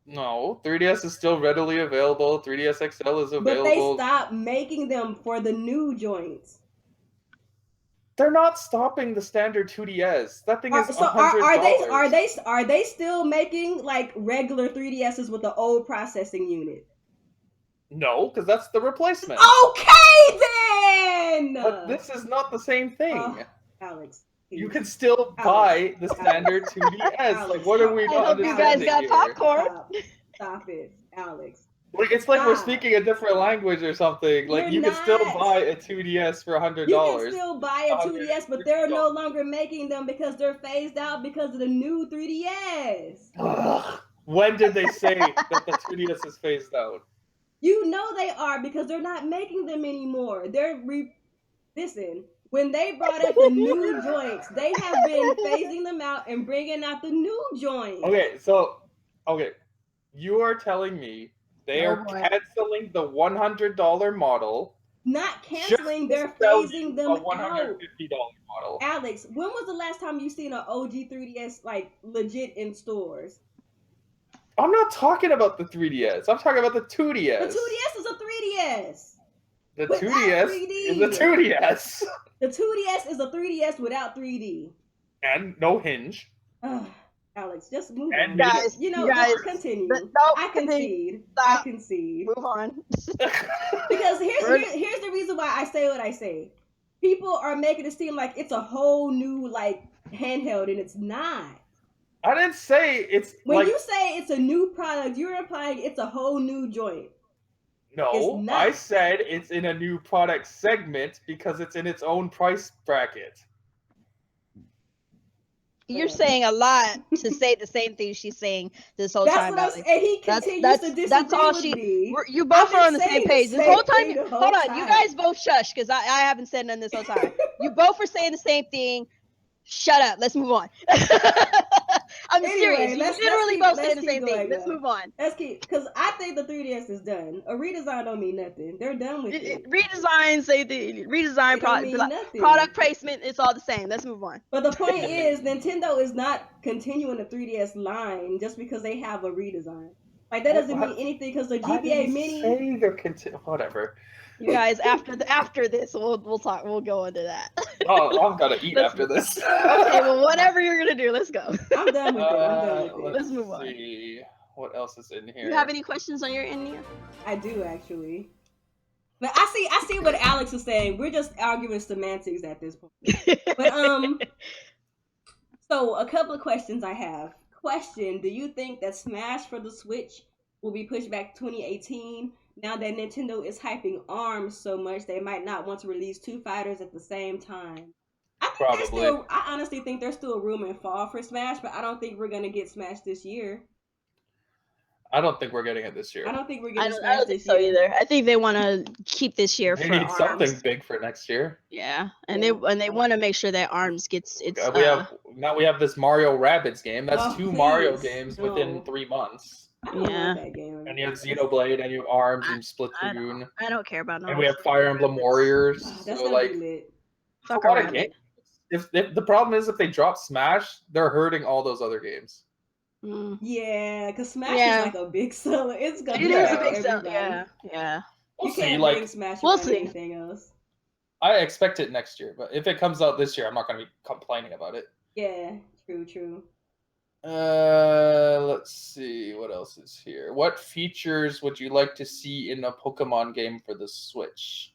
No, 3DS is still readily available. 3DS XL is available. But they stopped making them for the new joints. They're not stopping the standard 2DS. That thing is $100. Are they still making like regular 3DSs with the old processing unit? No, because that's the replacement. Okay, then! But this is not the same thing. Alex. You can still buy the standard 2DS. Like, what are we not understanding you guys got popcorn. Stop it, Alex. Like, it's like we're speaking a different language or something. Like, you can still buy a 2DS for $100. You can still buy a 2DS, but they're no longer making them because they're phased out because of the new 3DS. When did they say that the 2DS is phased out? You know they are because they're not making them anymore. Listen, when they brought up the new joints, they have been phasing them out and bringing out the new joints. Okay, you are telling me they are canceling the $100 model. Not canceling, they're phasing them out. $150 model. Alex, when was the last time you seen an OG 3DS like legit in stores? I'm not talking about the 3DS. I'm talking about the 2DS. The 2DS is a 3DS. The 2DS is a 2DS. The 2DS is a 3DS without 3D. And no hinge. Alex, just move on. Guys, continue. I concede. Move on. Because here's the reason why I say what I say. People are making it seem like it's a whole new like handheld, and it's not. I didn't say it's when you say it's a new product, you're implying it's a whole new joint. No, I said it's in a new product segment because it's in its own price bracket. you're saying a lot to say the same thing she's saying this whole time. That's what and he continues to disagree that's all with me. You both are on the same page. This whole time. Hold on, time. you guys both shush because I haven't said nothing this whole time. You both are saying the same thing. Shut up. Let's move on. I'm serious. You literally both saying the same thing. Let's move on. Let's keep, because I think the 3DS is done. A redesign don't mean nothing. They're done with it. Redesign product placement. It's all the same. Let's move on. But the point is, Nintendo is not continuing the 3DS line just because they have a redesign. Like that doesn't mean anything because the GBA Mini. Whatever. You guys, after this, we'll talk. We'll go into that. Oh, I'm gonna eat after this. Okay, well, whatever you're gonna do, let's go. I'm done with it. Let's move on. See what else is in here. You have any questions on your end, Nia? I do actually. But I see what Alex is saying. We're just arguing semantics at this point. But so a couple of questions I have. Question: do you think that Smash for the Switch will be pushed back to 2018? Now that Nintendo is hyping ARMS so much, they might not want to release two fighters at the same time. I honestly think there's still room in fall for Smash, but I don't think we're gonna get Smash this year. I don't think we're getting it this year. I don't think we're getting Smash I don't think so either. I think they want to keep this year they for need ARMS. something big for next year. Yeah, and they want to make sure that ARMS gets its. We have this Mario Rabbids game. That's two Mario games within 3 months. Yeah. And you have Xenoblade, and you have ARMS, and Splatoon. I don't care about. And we have Fire Emblem Warriors. That's so like, lit. Fuck around. If the problem is if they drop Smash, they're hurting all those other games. Yeah, because Smash is like a big seller. It's gonna be a big seller. Yeah. We'll see. Smash we'll see. Anything else. I expect it next year, but if it comes out this year, I'm not going to be complaining about it. Yeah, true. Let's see what else is here. What features would you like to see in a Pokemon game for the Switch?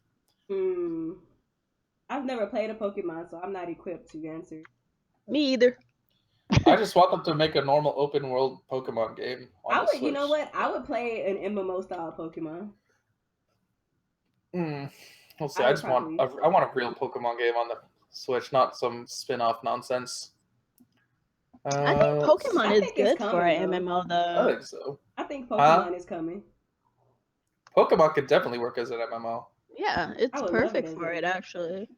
I've never played a Pokemon, so I'm not equipped to answer. Me either. I just want them to make a normal open world Pokemon game. You know what? I would play an MMO style Pokemon. We'll see. I want a real Pokemon game on the Switch, not some spin-off nonsense. I think Pokemon is good for an MMO, though. I think so. I think Pokemon is coming. Pokemon could definitely work as an MMO. Yeah, it's perfect for it, actually.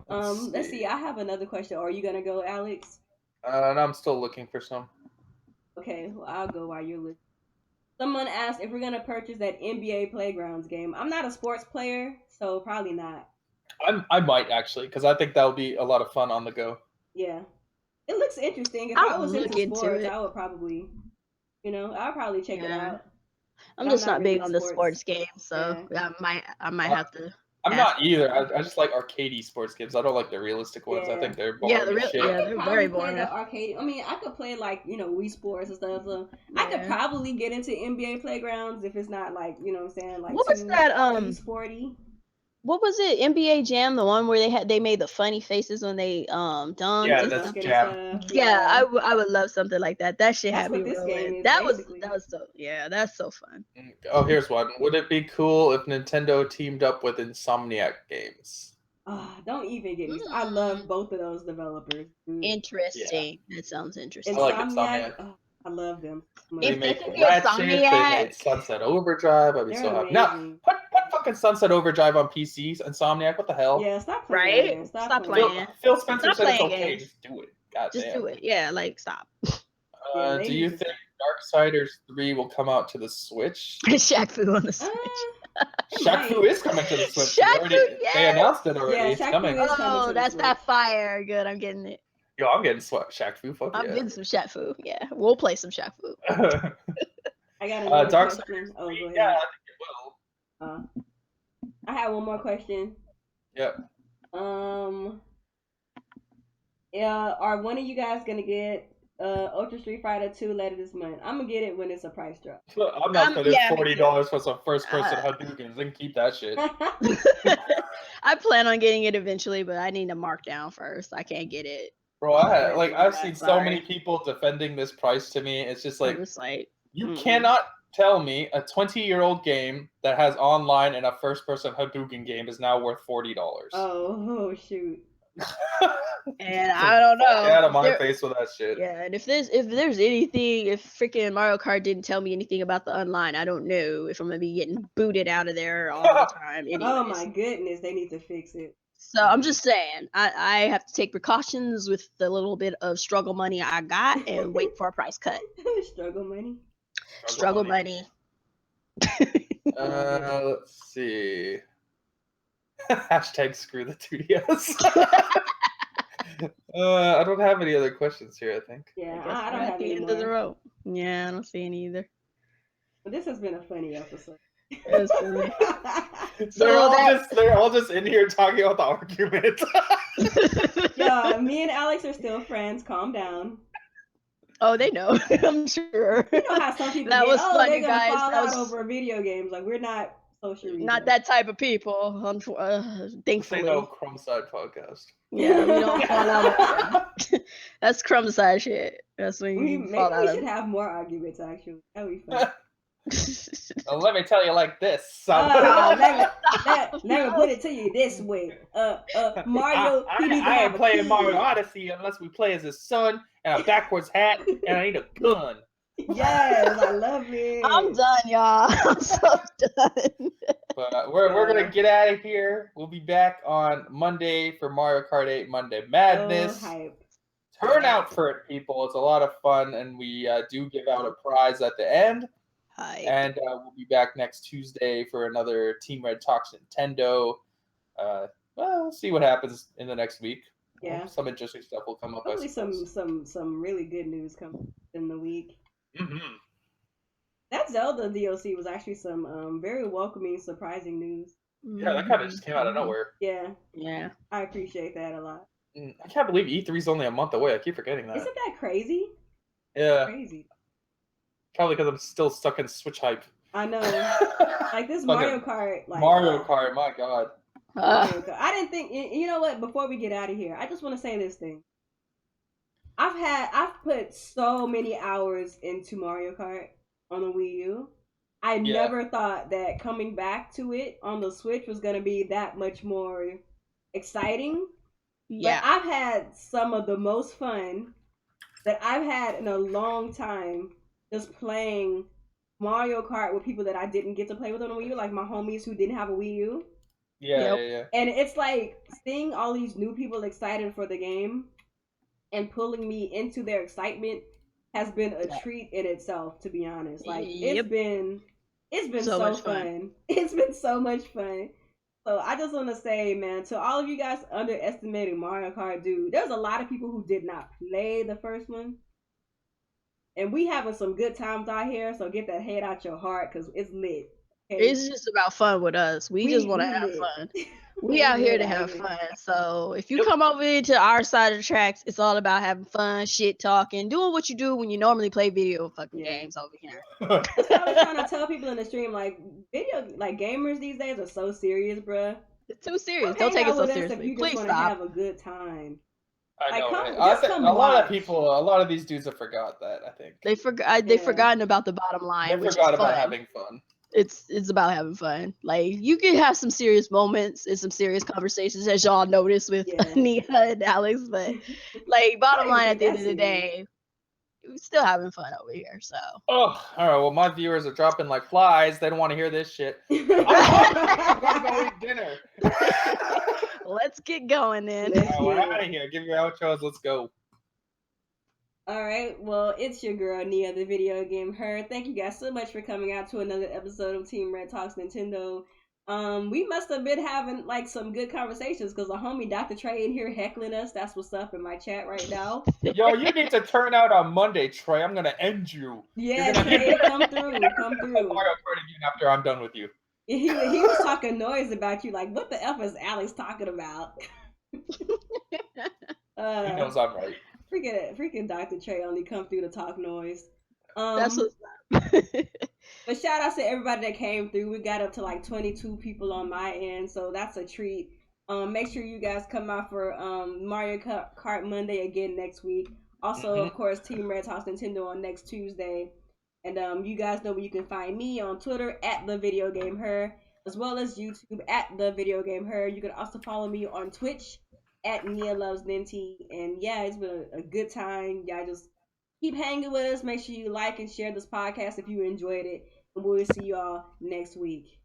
Let's see. I have another question. Are you gonna go, Alex? No, I'm still looking for some. Okay, well, I'll go while you're looking. Someone asked if we're gonna purchase that NBA Playgrounds game. I'm not a sports player, so probably not. I might actually, because I think that would be a lot of fun on the go. Yeah, it looks interesting. If I was into sports, I would probably, I'll probably check it out. I'm just not big on the sports games, so yeah, I might have to. I'm not either. I just like arcadey sports games. I don't like the realistic ones. I think they're boring. They're very boring. The arcade. I mean, I could play Wii Sports and stuff. So I could probably get into NBA Playgrounds if it's not what I'm saying, like. What was that? Sporty. What was it? NBA Jam, the one where they made the funny faces when they dunked. Yeah, that's Jam. Yeah, I would love something like that. That shit had me rolling. That's so fun. Oh, here's one. Would it be cool if Nintendo teamed up with Insomniac Games? Don't even get me. I love both of those developers. Interesting. Yeah. That sounds interesting. I like Insomniac. I love them. They make Ratchet, they make Sunset Overdrive. I'd be so happy. Now, put fucking Sunset Overdrive on PCs, Insomniac. What the hell? Yeah, stop playing. Right? Stop playing. Phil Spencer said it's okay. Just do it. Just do it. Yeah, stop. Do you think Darksiders 3 will come out to the Switch? Shaq Fu on the Switch. Shaq Fu is coming to the Switch. They announced it already. Yeah, it's coming. Oh, that's that fire. Good, I'm getting it. Yo, I'm getting Shaq Fu. I'm getting some Shaq Fu. Yeah, we'll play some Shaq Fu. I got another Darksiders. question. Oh, go ahead. Yeah, I think it will. I have one more question. Yep. Yeah, are one of you guys gonna get Ultra Street Fighter 2 later this month? I'm gonna get it when it's a price drop. I'm not spending $40 for some first-person Hadoukens. They can keep that shit. I plan on getting it eventually, but I need to mark down first. I can't get it. Bro, I've seen so many people defending this price to me. It's just you cannot tell me a 20-year-old game that has online and a first-person Hadouken game is now worth $40. Oh shoot! And I don't know. Out of my face with that shit. Yeah, and if there's anything, if freaking Mario Kart didn't tell me anything about the online, I don't know if I'm gonna be getting booted out of there all the time. Anyways. Oh my goodness, they need to fix it. So I'm just saying, I have to take precautions with the little bit of struggle money I got and wait for a price cut. Struggle money. Struggle money. Let's see. Hashtag screw the 2DS. I don't have any other questions here, I think. Yeah, I don't have any end of the road. Yeah, I don't see any either. But this has been a funny episode. It was funny. They're all just in here talking about the argument. Yeah, me and Alex are still friends. Calm down. Oh, they know. I'm sure. You know how some people that was funny, they're gonna guys. fall That out was over video games. Like, we're not social media. Not that type of people. Thankfully. Say no Crumb Side podcast. Yeah, we don't fall out. That's Crumb Side shit. That's when you fall out. Maybe we should have more arguments. Actually, that would be fun. Well, let me tell you like this. Let me put it to you this way. Mario, I ain't playing Mario Odyssey unless we play as his son and a backwards hat, and I need a gun. Yes, I love it. I'm done, y'all. I'm so done. But we're gonna get out of here. We'll be back on Monday for Mario Kart 8 Monday Madness. Hype. Turn out for it, people. It's a lot of fun, and we do give out a prize at the end. Hype. And we'll be back next Tuesday for another Team Red Talks Nintendo. Well, we'll see what happens in the next week. Yeah, some interesting stuff will come up. Hopefully, some really good news comes in the week. Mm-hmm. That Zelda DLC was actually some very welcoming, surprising news. Yeah, that kind of just came out of nowhere. Yeah. I appreciate that a lot. I can't believe E3's only a month away. I keep forgetting that. Isn't that crazy? Yeah. Crazy. Probably because I'm still stuck in Switch hype. I know. Like this Mario Kart. Like, Mario Kart, my God. I didn't think. You know what? Before we get out of here, I just want to say this thing. I've put so many hours into Mario Kart on the Wii U. I never thought that coming back to it on the Switch was gonna be that much more exciting. Yeah. But I've had some of the most fun that I've had in a long time just playing Mario Kart with people that I didn't get to play with on the Wii U, like my homies who didn't have a Wii U. Yeah. And it's like seeing all these new people excited for the game and pulling me into their excitement has been a treat in itself, to be honest. Like it's been so fun. It's been so much fun. So I just want to say, man, to all of you guys underestimating Mario Kart, dude, there's a lot of people who did not play the first one. And we having some good times out here, so get that hate out your heart because it's lit. Okay? It's just about fun with us. We just want to have fun. We out here to have fun. So if you come over into our side of the tracks, it's all about having fun, shit talking, doing what you do when you normally play video fucking games over here. That's what I was trying to tell people in the stream. Like gamers these days are so serious, bruh. It's too serious. Don't take it so seriously. Please stop. Have a good time. I know. A lot of these dudes have forgot that. I think they've forgotten about the bottom line. They forgot about having fun. It's about having fun. Like you can have some serious moments and some serious conversations, as y'all noticed with Nia and Alex. But like bottom line, at the end of the day, we're still having fun over here. So. Oh, all right. Well, my viewers are dropping like flies. They don't want to hear this shit. I'm gonna go eat dinner. Let's get going then. We're out of here. Give your outros. Let's go. All right, well, it's your girl, Nia, the video game her. Thank you guys so much for coming out to another episode of Team Red Talks Nintendo. We must have been having, like, some good conversations, because the homie Dr. Trey in here heckling us. That's what's up in my chat right now. Yo, you need to turn out on Monday, Trey. I'm going to end you. Yeah, Trey, come through. Come through. Mario Kart again after I'm done with you. He was talking noise about you, like, what the F is Alex talking about? He knows I'm right. Freaking Dr. Trey only come through to talk noise. That's what's up. But shout out to everybody that came through. We got up to like 22 people on my end, so that's a treat. Make sure you guys come out for Mario Kart Monday again next week. Also, of course, Team Red Talks Nintendo on next Tuesday. And you guys know where you can find me on Twitter at TheVideoGamHer, as well as YouTube at TheVideoGamHer. You can also follow me on Twitch at Nia Loves Ninty. And yeah, it's been a good time. Y'all just keep hanging with us. Make sure you like and share this podcast if you enjoyed it. And we'll see y'all next week.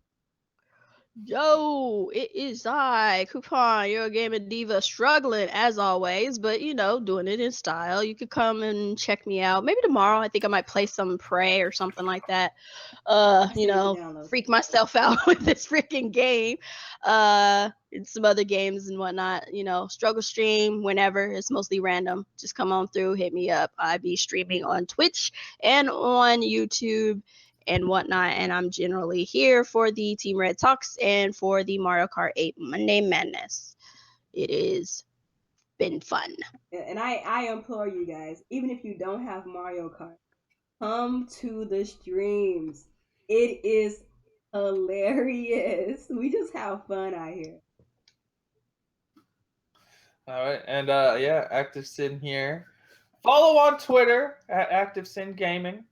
Yo, it is I, Coupon, your gaming diva, struggling as always, but doing it in style. You could come and check me out. Maybe tomorrow. I think I might play some Prey or something like that. Freak myself out with this freaking game. And some other games and whatnot. Struggle stream whenever. It's mostly random. Just come on through, hit me up. I be streaming on Twitch and on YouTube and whatnot, and I'm generally here for the Team Red Talks and for the Mario Kart 8 Monday Madness. It is been fun. And I implore you guys, even if you don't have Mario Kart, come to the streams. It is hilarious. We just have fun out here. All right, and Active Sin here. Follow on Twitter at Active Sin Gaming.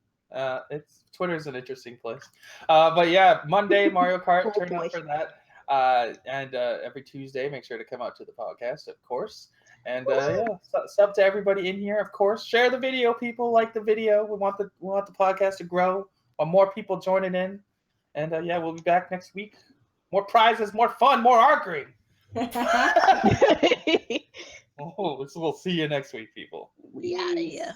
Twitter's an interesting place. But yeah, Monday Mario Kart, turn out for that. And every Tuesday, make sure to come out to the podcast, of course. And sub to everybody in here, of course. Share the video, people. Like the video. We want the podcast to grow. Want more people joining in. And we'll be back next week. More prizes, more fun, more arguing. We'll see you next week, people. We out of here.